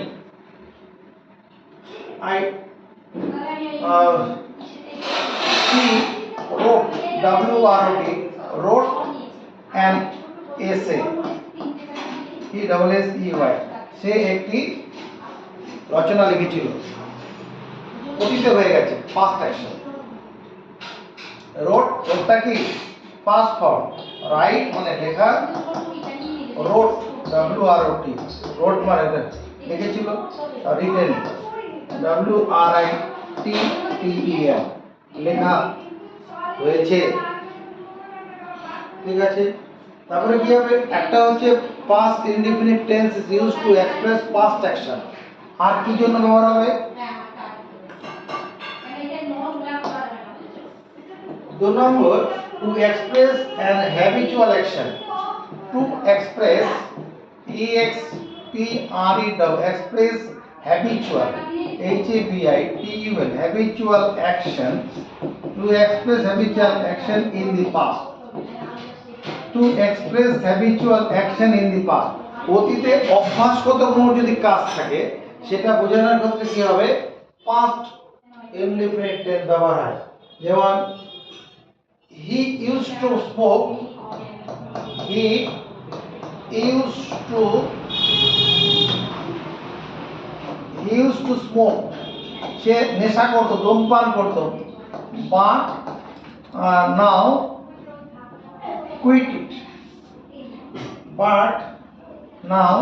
She wrote, WROT, wrote an essay. ESSEY, সে একটি রচনা লিখেছিল। অতীতে হয়ে গেছে, পাস্ট অ্যাকশন। রোট, রোটটা কি পাস্ট ফর্ম। রাইট মানে লেখা, রোট WROT, রোট মানে লিখেছিল। রিটেন WRITTEN, লেখা হয়েছে। ঠিক আছে, তারপরে কি হবে, একটা হচ্ছে past indefinite tense is used to express past action. আর কি জন্য ব্যবহার হবে? 2 নম্বর, to express an habitual action. To express, EXPRES, express habitual, HABITUL, habitual action, to express habitual action in the past. To express habitual action in the past, অতীতে অভ্যাসগত কোনো যদি কাজ থাকে সেটা বোঝানোর ক্ষেত্রে কি হবে, পাস্ট ইনডিফিনিট টেন্স ব্যবহার হয়। যেমন he used to smoke, he used to smoke, সে নেশা করতো, ধূমপান করতো। But now quit it, but now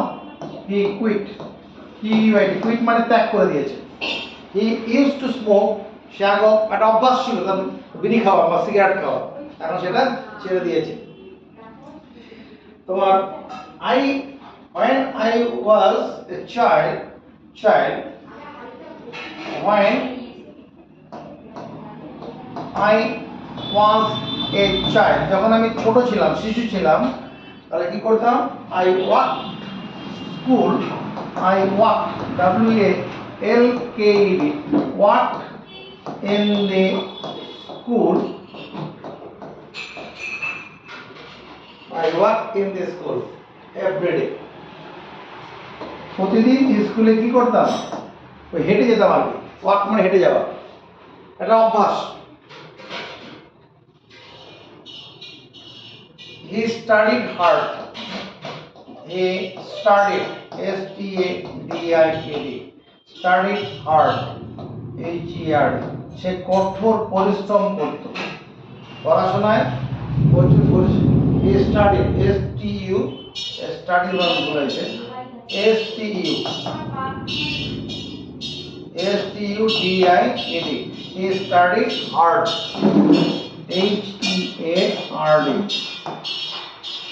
he quit, quit মানে ত্যাগ করে দিয়েছে। He used to smoke, সে আগে একটা অভ্যাস ছিল তার বিড়ি খাওয়া বা সিগারেট খাওয়া, এখন সেটা ছেড়ে দিয়েছে। তোমার when I was a child, when I was a child, যখন আমি ছোট ছিলাম, শিশু ছিলাম, তাহলে কি করতাম, I walked school, I walked, WALKED, walked in the school, I walked in the school every day. প্রতিদিন স্কুলে কি করতাম, ওই হেঁটে যেতাম আর কি। ওয়াক মানে হেঁটে যাওয়া, এটা অভ্যাস। He studied hard, he studied, STADIED, studied hard, HERD, সে কঠোর পরিশ্রম করত, পড়াশোনায় প্রচুর পরিশ্রম। He studied, STU, স্টাডি বানান বলেছে, STUDIED, he studied hard, HEARD,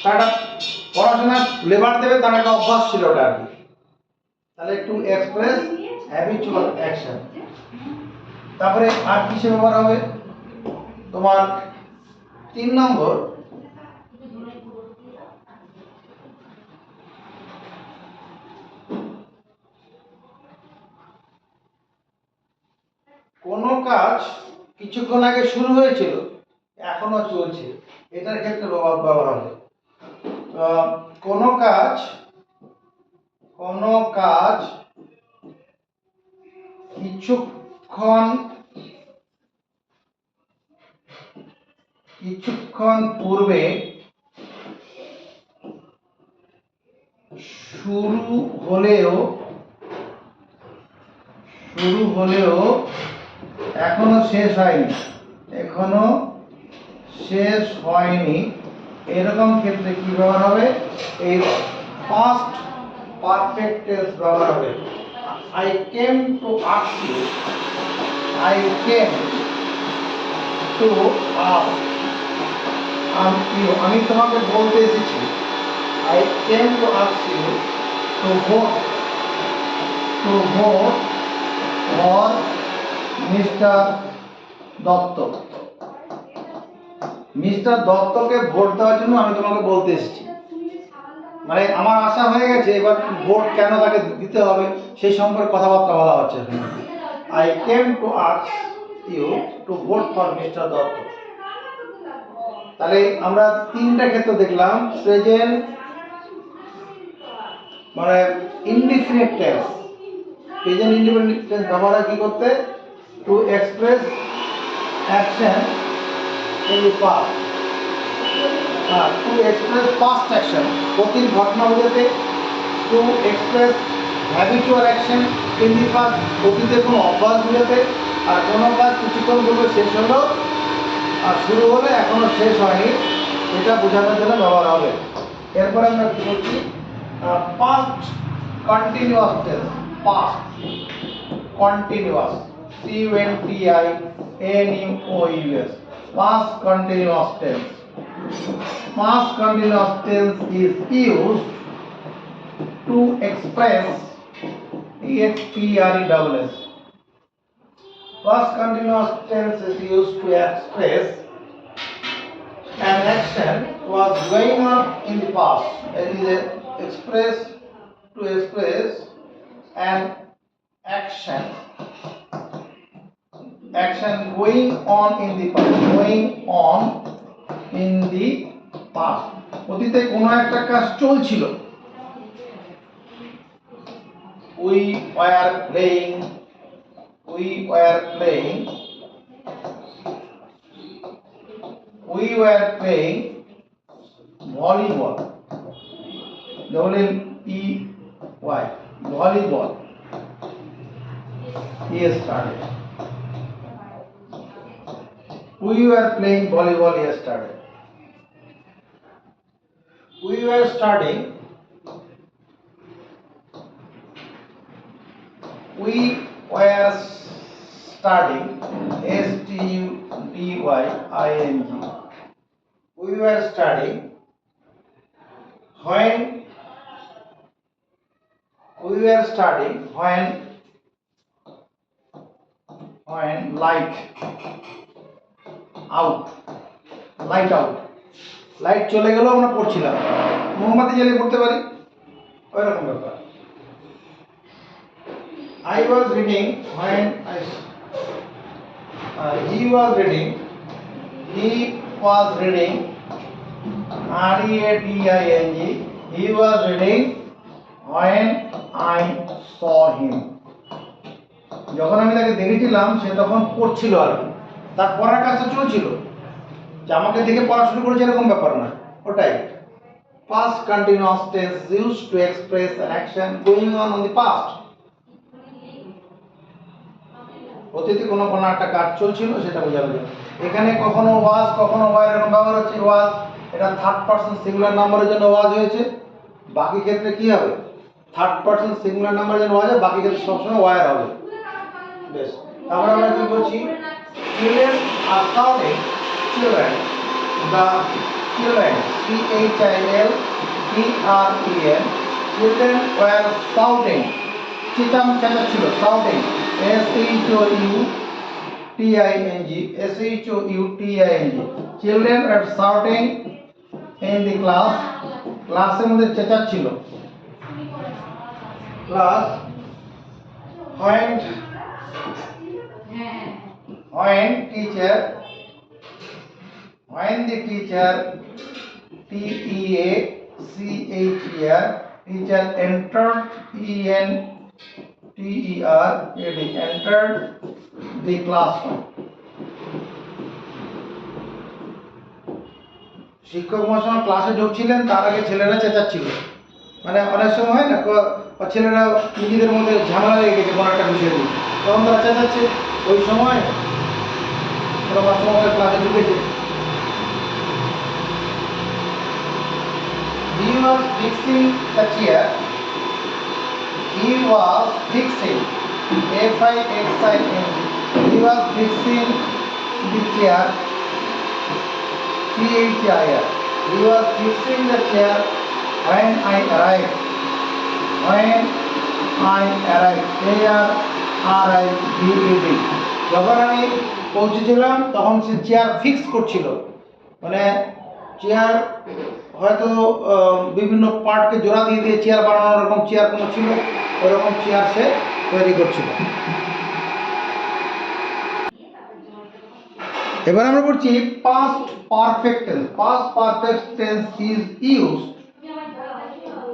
তারা পড়াশোনা লেবার দেবে, তার একটা অভ্যাস ছিল ওটা আর কি। তাহলে টু এক্সপ্রেস হ্যাবিচুয়াল অ্যাকশন। তারপরে আর কিসে ব্যবহার হবে, তোমার 3 নম্বর, কোনো কাজ কিছুক্ষণ আগে শুরু হয়েছিল এখনো চলছে, এটার ক্ষেত্রে ব্যবহার হবে। কোনো কাজ কিছুক্ষণ পূর্বে শুরু হলেও এখনো শেষ হয়নি, এরকম ক্ষেত্রে কি ব্যবহার হবে? এই পাস্ট পারফেক্ট টেন্স ব্যবহার হবে। I came to ask you, I came to ask you, আমি তোমাকে বলতে এসেছি। I came to ask you to vote for mister Dutta. Mister দত্তকে ভোট দেওয়ার জন্য আমি তোমাকে বলতে এসেছি। মানে আমার আশা হয়ে গেছে, এবার ভোট কেন তাকে দিতে হবে সেই সম্পর্কে কথাবার্তা বলা হচ্ছে। I came to ask you to vote for mister Dutta. তাহলে আমরা তিনটা ক্ষেত্র দেখলাম। প্রেজেন্ট মানে indefinite tense, present indefinite tense ব্যবহার কি করতে? To express action in the past, two express past action অতীত ঘটনা বোঝাতে, two express habitual action in the past অতীতের কোনো অভ্যাস বোঝাতে, আর কোনো কাজ কিছুক্ষণ বলবে শেষ হলো আর শুরু হলে এখনো শেষ হয়নি এটা বোঝানোর জন্য ব্যবহার হবে। এরপর আমরা কি বলছি? Past continuous tense, past continuous, CONTINUOUS, past continuous tense. Past continuous tense is used to express EXPRESS. Past continuous tense is used to express an action was going on in the past. It is to express an action going on in the past, অতীতে কোনো একটা কাজ চলছিল। we were playing volleyball, volleyball yesterday. We were playing volleyball yesterday. We were studying. We were studying. STUDYING. We were studying when light out, light চলে গেল, আমরা পড়ছিলাম। মোমবাতি জ্বালিয়ে পড়তে পারি, ওই রকম ব্যাপার। I was reading when he was reading READING, he was reading when I saw him. যখন আমি তাকে দেখেছিলাম সে তখন পড়ছিল, আর তার পড়ার কাজটা চলছিল, যে আমাকে দেখে পড়া শুরু করেছে এরকম ব্যাপার না, ওটাই। Past continuous tense used to express an action going on in the past. অতীতে কোনো একটা কাজ চলছিল সেটা বোঝানো যায়। এখানে কখনো was কখনো were এরকম ব্যবহার হচ্ছে। was এটা থার্ড পারসন সিঙ্গুলার নাম্বারের জন্য was হয়েছে, বাকি ক্ষেত্রে কি হবে? থার্ড পারসন সিঙ্গুলার নাম্বারের জন্য was, বাকি ক্ষেত্রে সবসময় were হবে। বেশ, তারপরে আমরা কি বলছি? Children are shouting, children, the children, CHILDREN, children were shouting, চেঁচাচ্ছিল, shouting, SHOUTING, children were shouting in the class, ক্লাসের মধ্যে চেঁচাচ্ছিল। class when the teacher teacher entered entered the classroom. শিক্ষক মহাশয় ক্লাসে ঢুকছিলেন, তার আগে ছেলেরা চেঁচাচ্ছিল, মানে অনেক সময় হয় না ছেলেরা নিজেদের মধ্যে ঝামেলা লেগে গেছে কোনো একটা বিষয় নিয়ে, তখন তারা চেঁচাচ্ছে, ওই সময় ওরা মাস্টারমশাই ক্লাসে ঢুকেছে। He was fixing the chair. He was fixing. F-I-X-I-N-G. He was fixing the chair. C-H-I-R. He was fixing the chair when I arrived. When I arrived. A-R-R-I-V-E-D. যখন আমি পৌঁছেছিলাম তখন সে চেয়ার ফিক্স করছিল, মানে চেয়ার হয়তো বিভিন্ন পার্টকে জোড়া দিয়ে দিয়ে চেয়ার বানানোর এরকম চেয়ার কোনো ছিল, ওরকম চেয়ার সে তৈরি করছিল। এবার আমরা পড়ছি past perfect tense. Past perfect tense is used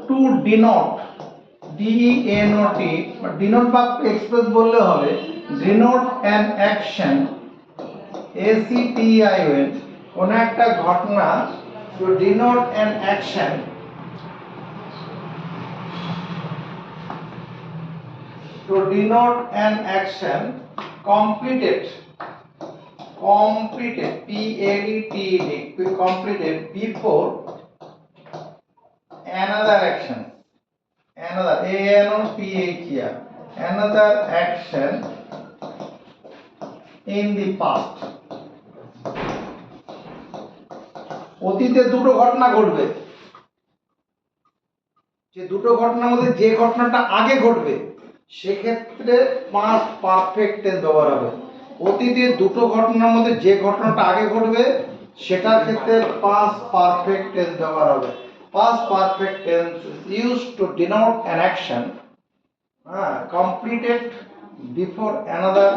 two denote, DENOT, denote বা এক্সপ্রেস বললে হবে, ডিনোট অ্যান অ্যাকশন, ACTION, কোন একটা ঘটনা, to denote an action, to denote an action completed, P-L-E-T-E-D, completed before another action, another, A-N-O-T-H-E-R, another action in the past. অতীতে দুটো ঘটনা ঘটবে, যে দুটো ঘটনার মধ্যে যে ঘটনাটা আগে ঘটবে সেক্ষেত্রে পাস্ট পারফেক্ট টেন্স ব্যবহার হবে। অতীতে দুটো ঘটনার মধ্যে যে ঘটনাটা আগে ঘটবে সেটার ক্ষেত্রে পাস্ট পারফেক্ট টেন্স ব্যবহার হবে। Past perfect tense is used two denote an action completed before another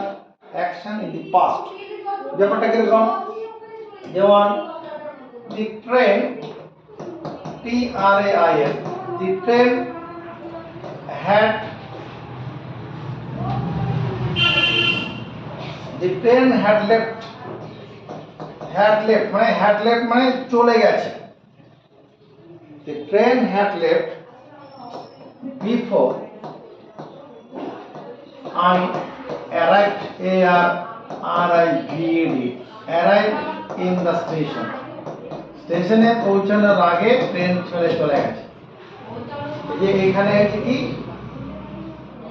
action in the past. ব্যাপারটা কিরকম, যেমন the train, T-R-A-I-N, the train had left, মানে চলে গেছে, the train had left before I arrived, A-R-R-I-V-E-D, arrived in the station, স্টেশনে পৌঁছানোর আগে train ছেড়ে চলে গেছে। এই যে এখানে আছে কি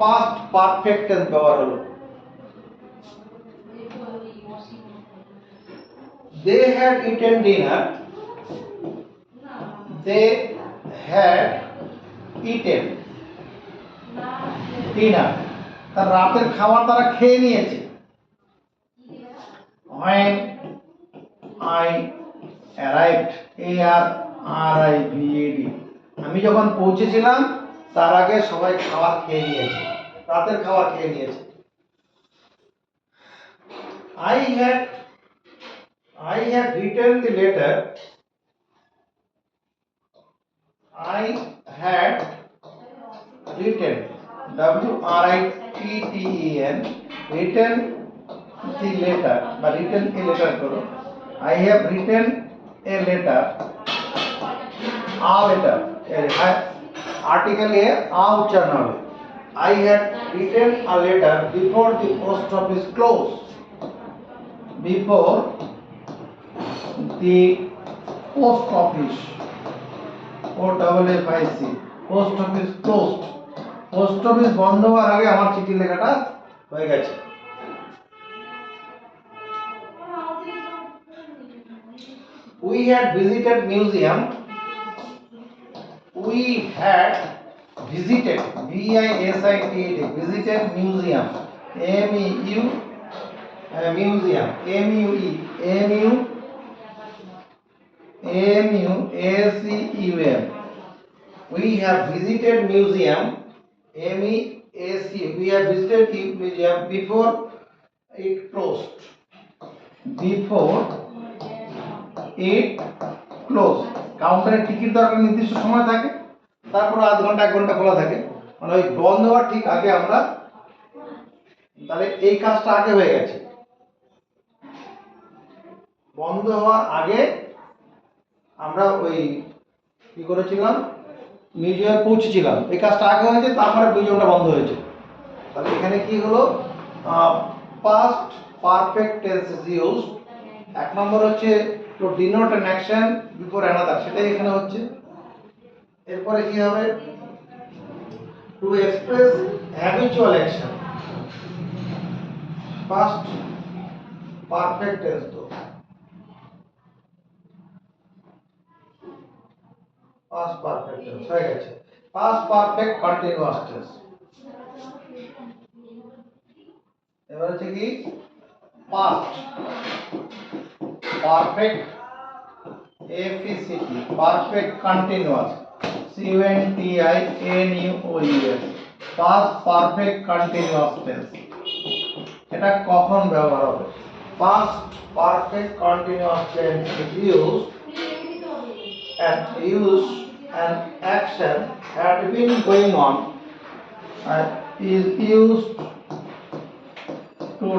পাস্ট পারফেক্ট টেন্স ব্যবহার হলো। They had eaten dinner, they had eaten dinner, তার রাতের খাবার তারা খেয়ে নিয়েছে। When I arrived, A-R-R-I-V-E-D, আমি যখন পৌঁছেছিলাম তার আগে সবাই খাবার খেয়ে নিয়েছে, রাতের খাবার খেয়ে নিয়েছে। I had written the letter, I had written, W-R-I-T-T-E-N, written the letter, বা written a letter করো, I have written a letter, a letter, article A a উচ্চারণ হবে। I had written a letter before the post office closed, before the post office, O-F-F-I-C, post office closed, post office বন্ধ হওয়ার আগে আমার চিঠি লেখাটা হয়ে গেছে। We had visited museum, we had visited, V-I-S-I-T-E-D, visited museum, M-E-U, museum, M-U-E, M-U-A-C-U-M, we have visited museum, M-E-A-C, we have visited museum before it closed, before it closed, কাউন্টারে ticket দরকার নির্দিষ্ট সময় থাকে, তারপর আধ ঘন্টা 1 ঘন্টা খোলা থাকে, মানে ওই বন্ধ হওয়ার ঠিক আগে আমরা, তাহলে এই কাজটা আগে হয়ে গেছে। বন্ধ হওয়ার আগে আমরা ওই কি করেছিলাম, মিউজিয়ামে পৌঁছেছিলাম, এই কাজটা আগে হয়েছে, তারপরে মিউজিয়ামটা বন্ধ হয়েছে। তাহলে এখানে কি হলো, past perfect tense is used. এক নম্বর হচ্ছে to denote an action before another, সেটাই এখানে হচ্ছে। এরপরে কি হবে, to express habitual action, past perfect tense তো পাস্ট পারফেক্ট টেন্স হয়ে গেছে, পাস্ট পারফেক্ট কন্টিনিউয়াস টেন্স। এবার হচ্ছে কি পাস্ট পারফেক্ট এফিসিটি perfect continuous CONTINUOUS past perfect continuous tense. এটা কখন ব্যবহার হবে? Past perfect continuous tense is used an action had been going on is used to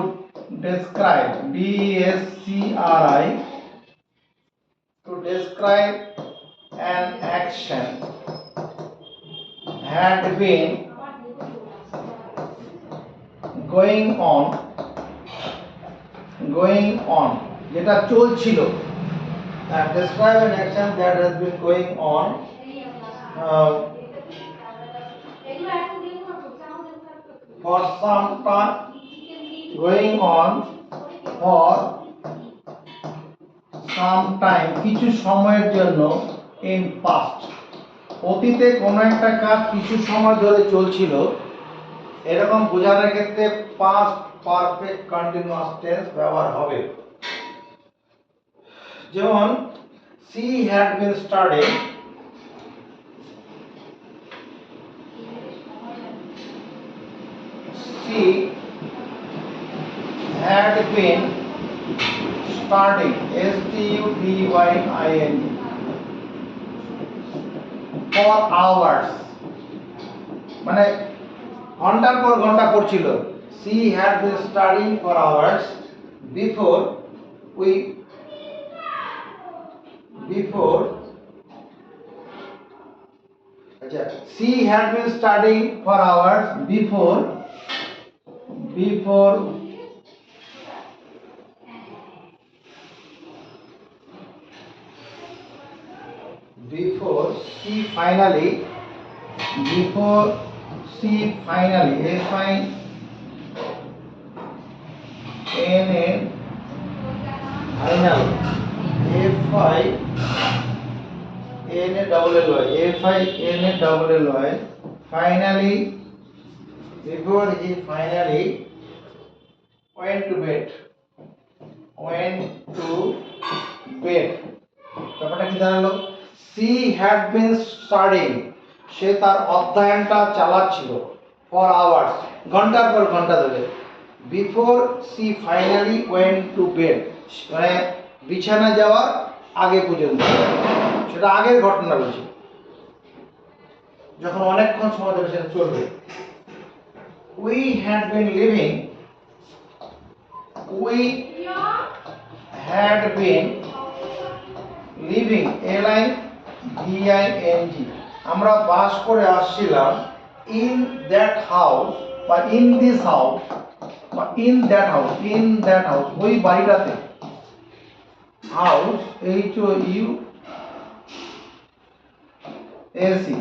describe DESCRI to describe an action had been going on যেটা চলছিল, describe an action that has been going on for some time, going on for some time কিছু সময়ের জন্য, in past অতীতে কোনো একটা কাজ কিছু সময় ধরে চলছিল, এরকম বোঝানোর ক্ষেত্রে পাস্ট পারফেক্ট কন্টিনিউয়াস টেন্স ব্যবহার হবে। যেমন she had been studying, she had been studying STUDYING for hours, মানে ঘন্টার পর ঘন্টা পড়ছিল। she had been studying for hours before she had been studying for hours before she finally before he finally went to bed ব্যাপারটা কি দাঁড়ালো, she had been studying, সে তার অধ্যয়নটা চালাচ্ছিল, for hours ঘন্টার পর ঘন্টা ধরে, before she finally went to bed মানে বিছানা যাওয়ার আগে পর্যন্ত, সেটা আগের ঘটনা বলছি, যখন অনেকক্ষণ সময় ধরে সেটা চলবে। we had been living LIVING, আমরা বাস করে আসছিলাম, in that house বা in this house বা in that house ওই বাড়িটাতে, house HOUSE,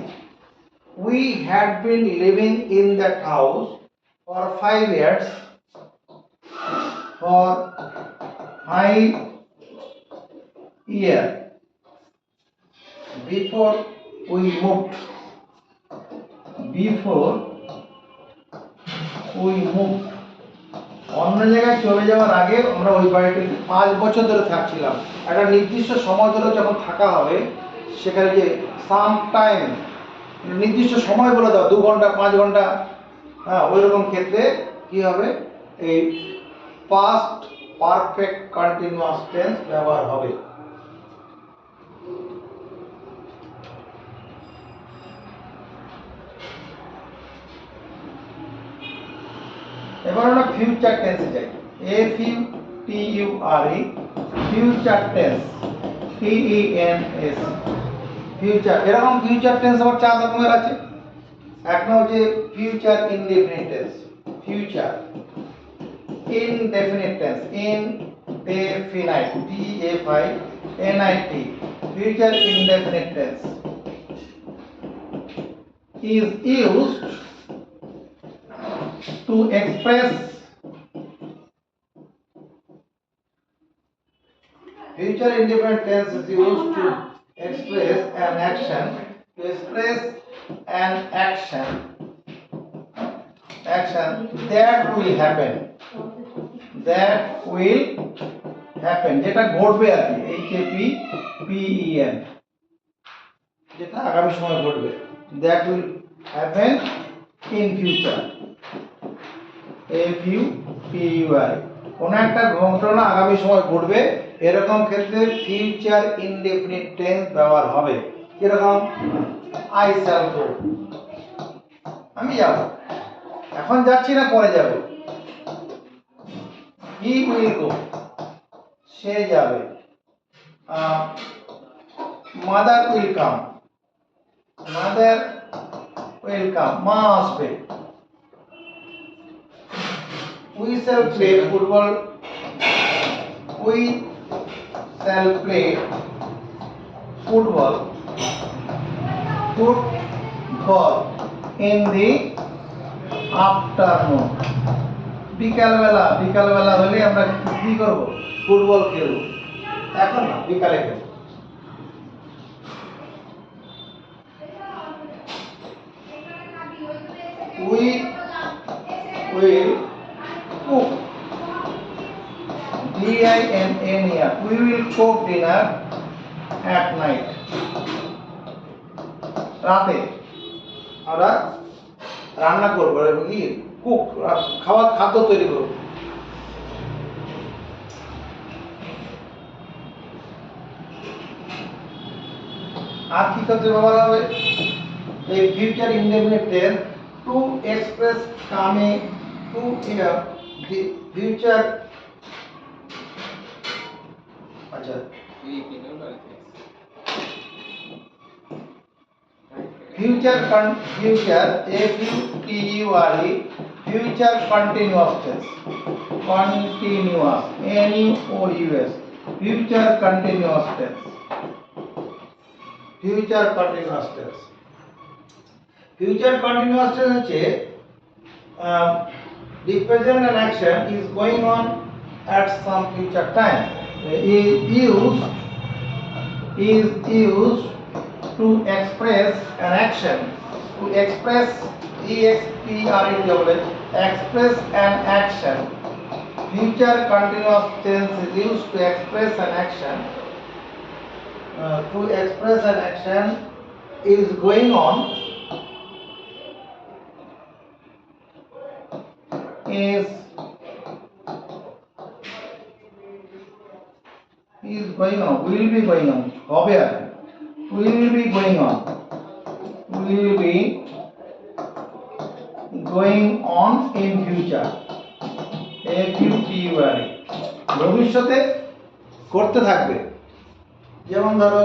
we had been living in that house for 5 years before we moved অন্য জায়গায় চলে যাওয়ার আগে আমরা ওই বাড়িতে 5 বছর ধরে থাকছিলাম। একটা নির্দিষ্ট সময় ধরে যখন থাকা হবে, সেখানে যে সাম টাইম নির্দিষ্ট সময় বলে দাও, 2 ঘন্টা 5 ঘন্টা, হ্যাঁ ওই রকম ক্ষেত্রে কি হবে, এই পাস্ট পারফেক্ট কন্টিনিউয়াস টেন্স ব্যবহার হবে। এবার আমরা ফিউচার টেন্সে যাই, FUTURE future tense TENS future, এরকম ফিউচার টেন্স আবার 4 রকমের আছে। এক হচ্ছে future indefinite tense, future indefinite tense, indefinite, T F I N I T, future indefinite tense is used to express, future indefinite tense is used to express an action, to express an action that will happen, that will happen, যেটা ঘটবে আর কি, H A P P E N, যেটা আগামী সময় ঘটবে, that will happen in future, F U T U R, কোন একটা ঘটনা আগামী সময় ঘটবে, এরকম ক্ষেত্রে ফিউচার ইনডেফিনিট টেন্স ব্যবহার হবে। এরকম আই শ্যাল গো, আমি যাব, এখন যাচ্ছি না পরে যাব। হি উইল গো, সে যাবে। Mother will come, mother will come, মা আসবে। We shall play football, we shall play football, football in the afternoon, বিকালবেলা, বিকালবেলা হলে আমরা কি করব, ফুটবল খেলব, এখন না, বিকালে খেলব। We will cook, D-I-N-N-E-R, we will cook dinner at night, রাতে আমরা রান্না করবো, কি কুক, খাবার, খাদ্য তৈরি করবো। আর কি করতে ব্যবহার হবে এই future indefinite tense, to express coming, to the future, আচ্ছা future, future F U T U R E, future continuous tense, continuous N U O U S, future continuous tense, future continuous tense. Future continuous tense হচ্ছে the present and action is going on at some future time, is used to express an action, to express, express an action, future continuous tense is used to express an action, to express an action is going on, is going on, will be going on, হবে আর will be going on, will be going on in future, f u t u r, ভবিষ্যতে করতে থাকবে। যেমন ধরো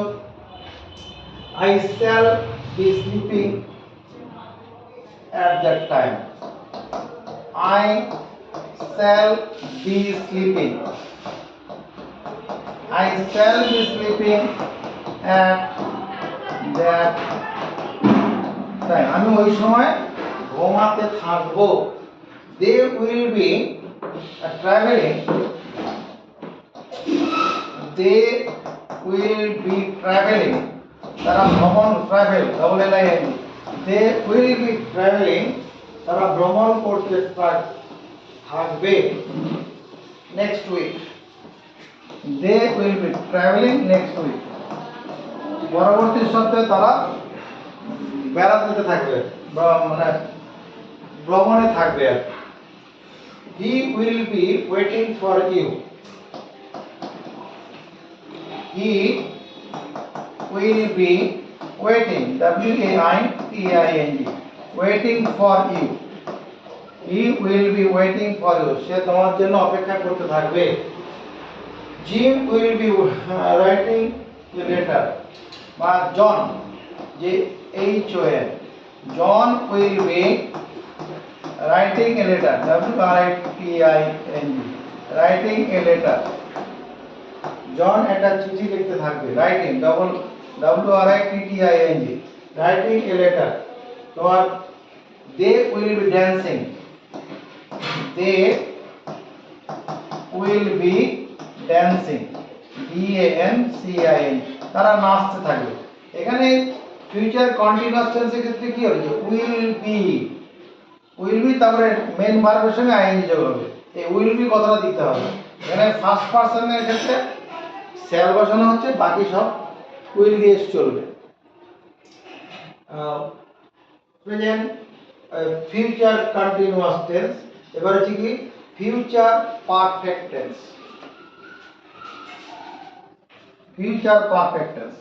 I shall be sleeping at that time, I shall be sleeping, I shall be sleeping at that time, আমি ওই সময় ঘুমাতে থাকবো। They will be traveling, they will be traveling, তারা ভ্রমণ, travel double L I N, they will be traveling, তারা ভ্রমণ করতে থাকবে next week, they will be traveling next week, পরবর্তী সপ্তাহে তারা বেড়াতে থাকবে, মানে ভ্রমণে থাকবে। he will be waiting for you, he will be waiting, W A I T I N G, waiting for you, he will be waiting for you, সে তোমার জন্য অপেক্ষা করতে থাকবে। Jim will be writing a letter, বা জন, যে HON, John will be writing a letter, WRITING, writing a letter. জন একটা চিঠি লিখতে থাকবে, writing WRITTING, writing a letter. তো আর they will be dancing, they will be dancing, DANCING, তারা নাচতে থাকবে। এখানে ফিউচার কন্টিনিউয়াস টেন্সের ক্ষেত্রে কি হবে, যে উইল বি তারপরে মেন ভার্বের সঙ্গে আইএনজি যোগ হবে, এই উইল বি কথাটা দিতে হবে। এখানে ফার্স্ট পারসনের ক্ষেত্রে শ্যাল বসানো হচ্ছে, বাকি সব উইল দিয়ে চলবে। প্রেজেন্ট ফিউচার কন্টিনিউয়াস টেন্স, এবার হচ্ছে কি future perfect tense. Future perfect tense,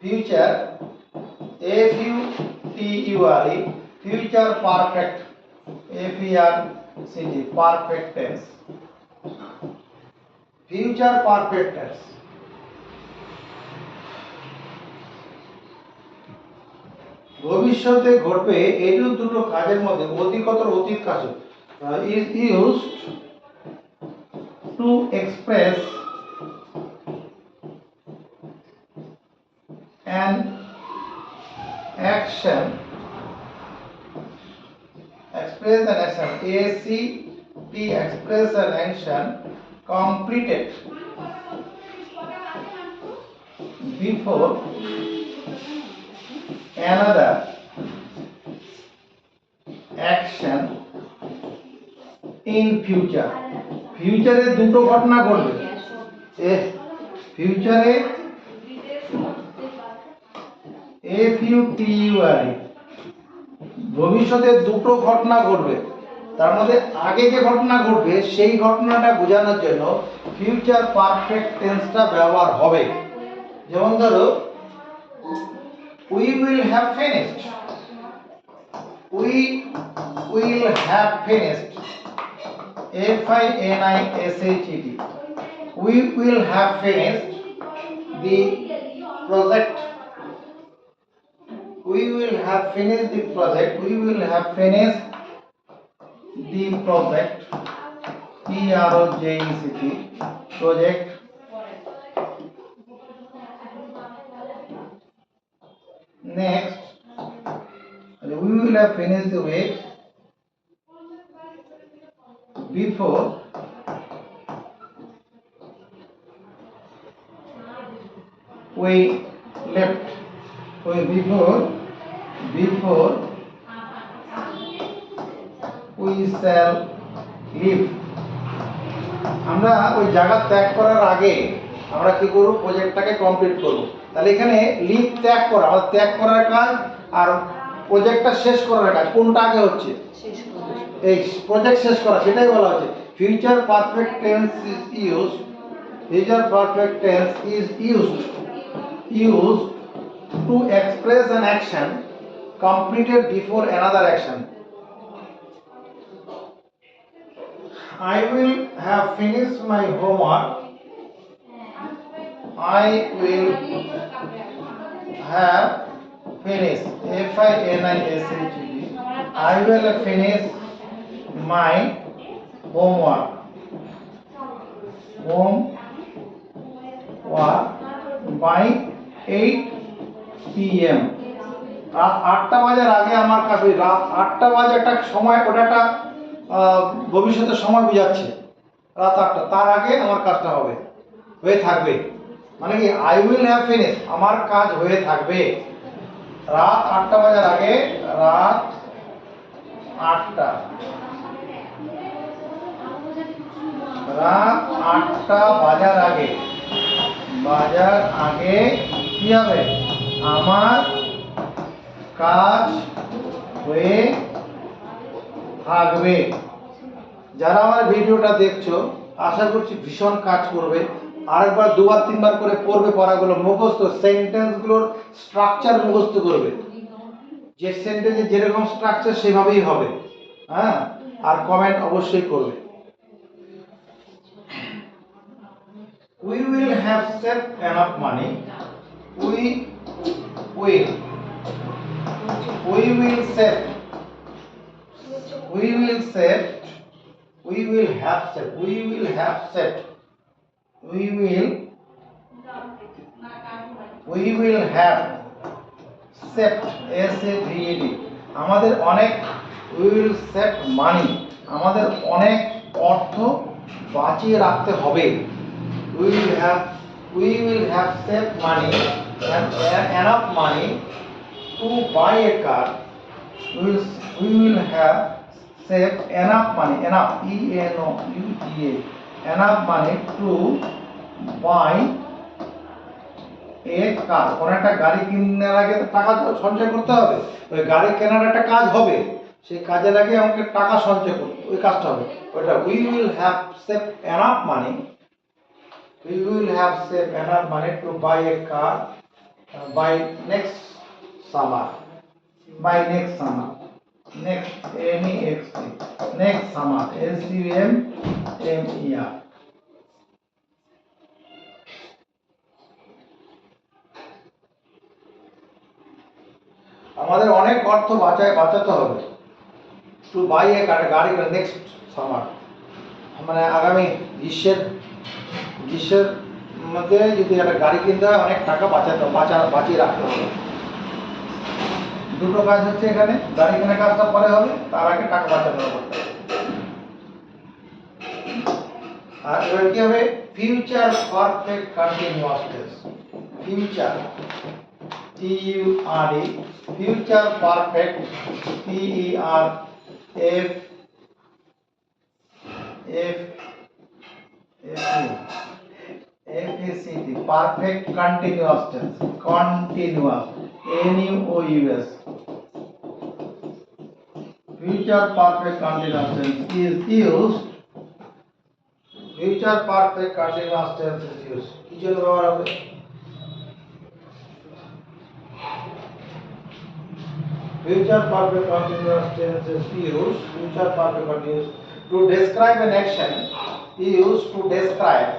future FUTURE, future perfect FERCT, perfect tense, future perfect tense. ভবিষ্যতে ঘটবে এই দুটো কাজের মধ্যে অধিকতর অতীত কাজ is used to express an action, express an action completed before another action in future, ফিউচারে দুটো ঘটনা ঘটবে, ফিউচারে FUTURE, ভবিষ্যতে দুটো ঘটনা ঘটবে, তার মধ্যে আগে যে ঘটনা ঘটবে সেই ঘটনাটা বোঝানোর জন্য ফিউচার পারফেক্ট টেন্সটা ব্যবহার হবে। যেমন ধরো we will have finished, we will have finished, FINISHED, we will have finished the project, we will have finished the project, we will have finished the project, PROJECT, project। Next, we will have finished the work before we left, before we shall leave, আমরা ওই জায়গা ত্যাগ করার আগে আমরা কি করব, প্রজেক্টটাকে complete করব। তাহলে এখানে লিভ ত্যাগ করা, আমাদের ত্যাগ করার কাজ আর প্রজেক্টটা শেষ করার কাজ, কোনটা আগে হচ্ছে, এই প্রজেক্ট শেষ করা, সেটাই বলা হচ্ছে future perfect tense is used, future perfect tense is used to express an action completed before another action. I will have finished my homework, I will have finished, FINISHED, I will finish my homework by 8 PM, রাত 8টা বাজার আগে আমার কাছে, রাত 8টা বাজারটা সময়, ওটা একটা ভবিষ্যতের সময় বোঝাচ্ছে, রাত 8টা, তার আগে আমার কাজটা হবে, হয়ে থাকবে, মানে কি আই উইল হ্যাভ ফিনিশ, আমার কাজ হয়ে থাকবে রাত 8টা বাজার আগে, রাত 8টা, রাত 8টা বাজার আগে কি হবে, আমার কাজ হয়ে থাকবে। যারা আমার ভিডিওটা দেখছো আশা করছি ভীষণ কাজ করবে, আরেকবার দুবার তিনবার করে পড়বে, পড়াগুলো মুখস্থ, সেন্টেন্সগুলোর স্ট্রাকচার মুখস্থ করবে, যে সেন্টেন্সে যেরকম স্ট্রাকচার সেভাবেই হবে, হ্যাঁ, আর কমেন্ট অবশ্যই করবে। We will have saved enough money We will. We will set. We will set. We will have set. We will have set. We will. We will have set. SAVED. আমাদের অনেক we will set money. আমাদের অনেক অর্থ বাঁচিয়ে রাখতে হবে। We will have saved money and enough money to buy a car. We will have saved enough money, enough, ENOUGH, enough money to buy a car. কোন একটা গাড়ি কেনার আগে টাকা সঞ্চয় করতে হবে। ওই গাড়ি কেনার একটা কাজ হবে, সেই কাজের আগে আমাকে টাকা সঞ্চয় করতে, ওই কাজটা হবে ওটা। We will have saved enough money. We will have saved enough money to buy a car by next summer. By next summer. Next, NEXT. Next summer. SUMMER. আমাদের অনেক অর্থ বাঁচাতে হবে টু বাই এ গাড়ি নেক্সট সামার, মানে আগামী গ্রীষ্মের মধ্যে যদি একটা গাড়ি কিনতে হয় অনেক টাকা বাঁচিয়ে রাখতে হবে। দুটো কাজ হচ্ছে এখানে, গাড়ি কেনার কাজটা পরে হবে, তার আগে টাকা বাঁচাতে হবে। আর এবার কি হবে, future perfect continuous tense. Future TURE, future perfect, PERFECT, perfect continuous tense, continuous, NUOUS. Future perfect continuous tense is used. Future perfect continuous tense is used. কি জন্য ব্যবহার হবে? Future perfect continuous tense is used. Future perfect continuous to describe an action is used to describe.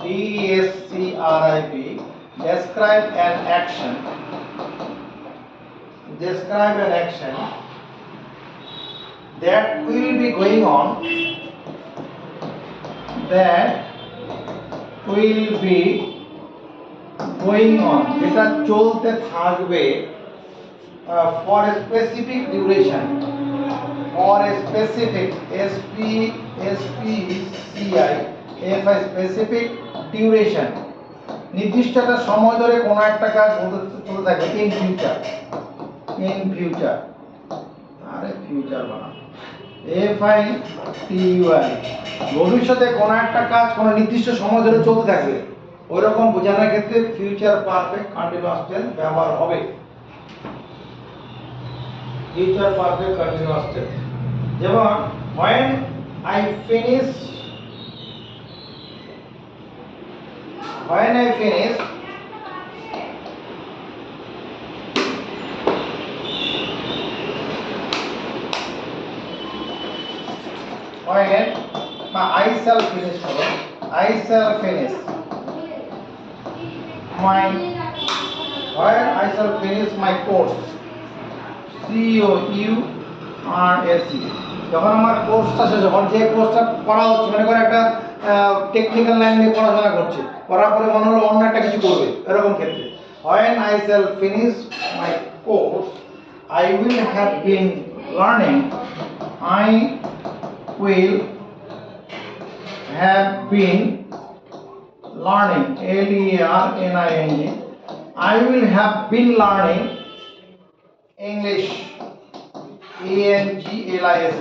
DESCRIB. Describe an action. Describe an action that will be going on. That will be going on. যেটা চলতে থাকবে. For a specific duration, for a specific specific duration, নির্দিষ্ট একটা সময় ধরে কোনো একটা কাজ চলতে থাকবে। in future আরে ফিউচার বানাও, FITURE, ভবিষ্যতে কোনো একটা কাজ কোনো নির্দিষ্ট সময় ধরে চলতে থাকবে, ওইরকম বোঝানোর ক্ষেত্রে ফিউচার পারফেক্ট কন্টিনিউয়াস টেন্স ব্যবহার হবে। Future perfect continuous tense. যেমন when I finish when I shall finish my when I shall finish my course, COURSE, যখন আমার কোর্সটা শেষ, যখন যে কোর্সটা পড়া হচ্ছে, মনে করে একটা টেকনিক্যাল লাইন নিয়ে পড়াশোনা করছে, পড়ার পরে মনে হলো অন্য একটা কিছু করবে, এরকম ক্ষেত্রে when I shall finish my course I will have been learning, I will have been learning, LEARNING, I will have been learning English, ENGLISH,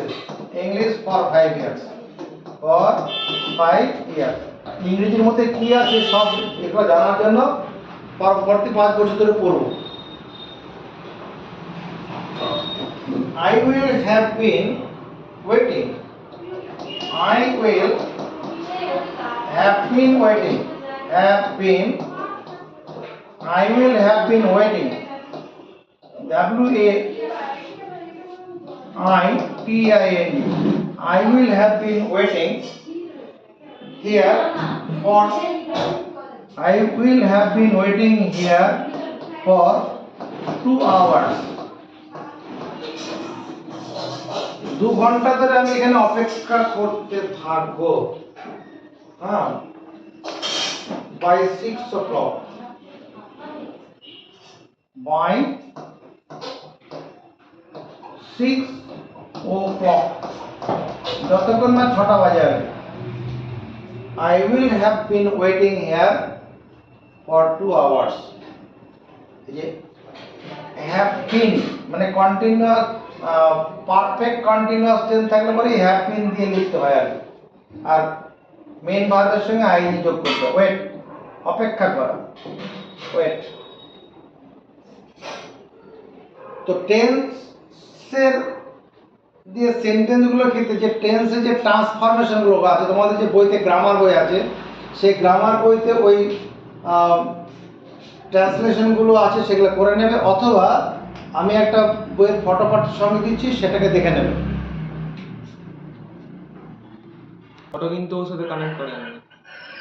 English for 5 years, for 5 years. ইংরেজির মধ্যে কি আছে সব এগুলো জানার জন্য পরবর্তী 5 বছর ধরে পড়ব। I will have been waiting, I will have been waiting, I will have been waiting, WAITING, I will have been waiting here for, I will have been waiting here for 2 hours। 2 ঘন্টা ধরে আমি এখানে অপেক্ষা করতে থাকবো, হ্যাঁ, by 6 o'clock, by 6 o'clock, যতক্ষণ না 6টা বাজে আগে। I will have been waiting here for 2 hours। এই যে have been মানে কন্টিনিউয়াস, পারফেক্ট কন্টিনিউয়াস টেন্স থাকলে পরে have been দিয়ে লিখতে হয় আগে, আর মেইন ভার্বের সঙ্গে আইএনজি যোগ করতে হয়। ওয়েট, অপেক্ষা করা, ওয়েট। তো টেন্সের যে সেন্টেন্সগুলো ক্ষেত্রে যে টেন্সের যে ট্রান্সফরমেশনগুলো আছে, তোমাদের যে বইতে গ্রামার বই আছে, সেই গ্রামার বইতে ওই ট্রান্সলেশনগুলো আছে, সেগুলো করে নেবে, অথবা আমি একটা বইয়ের ফটোফট সঙ্গে দিচ্ছি, সেটাকে দেখে নেবে। ফটো কিন্তু ওর সাথে কানেক্ট করে না।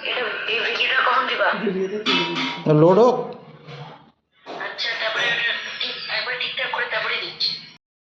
এটা এই ভিডিওটা কখন দিবা? ভিডিওটা চলে গেছে। লোড হোক।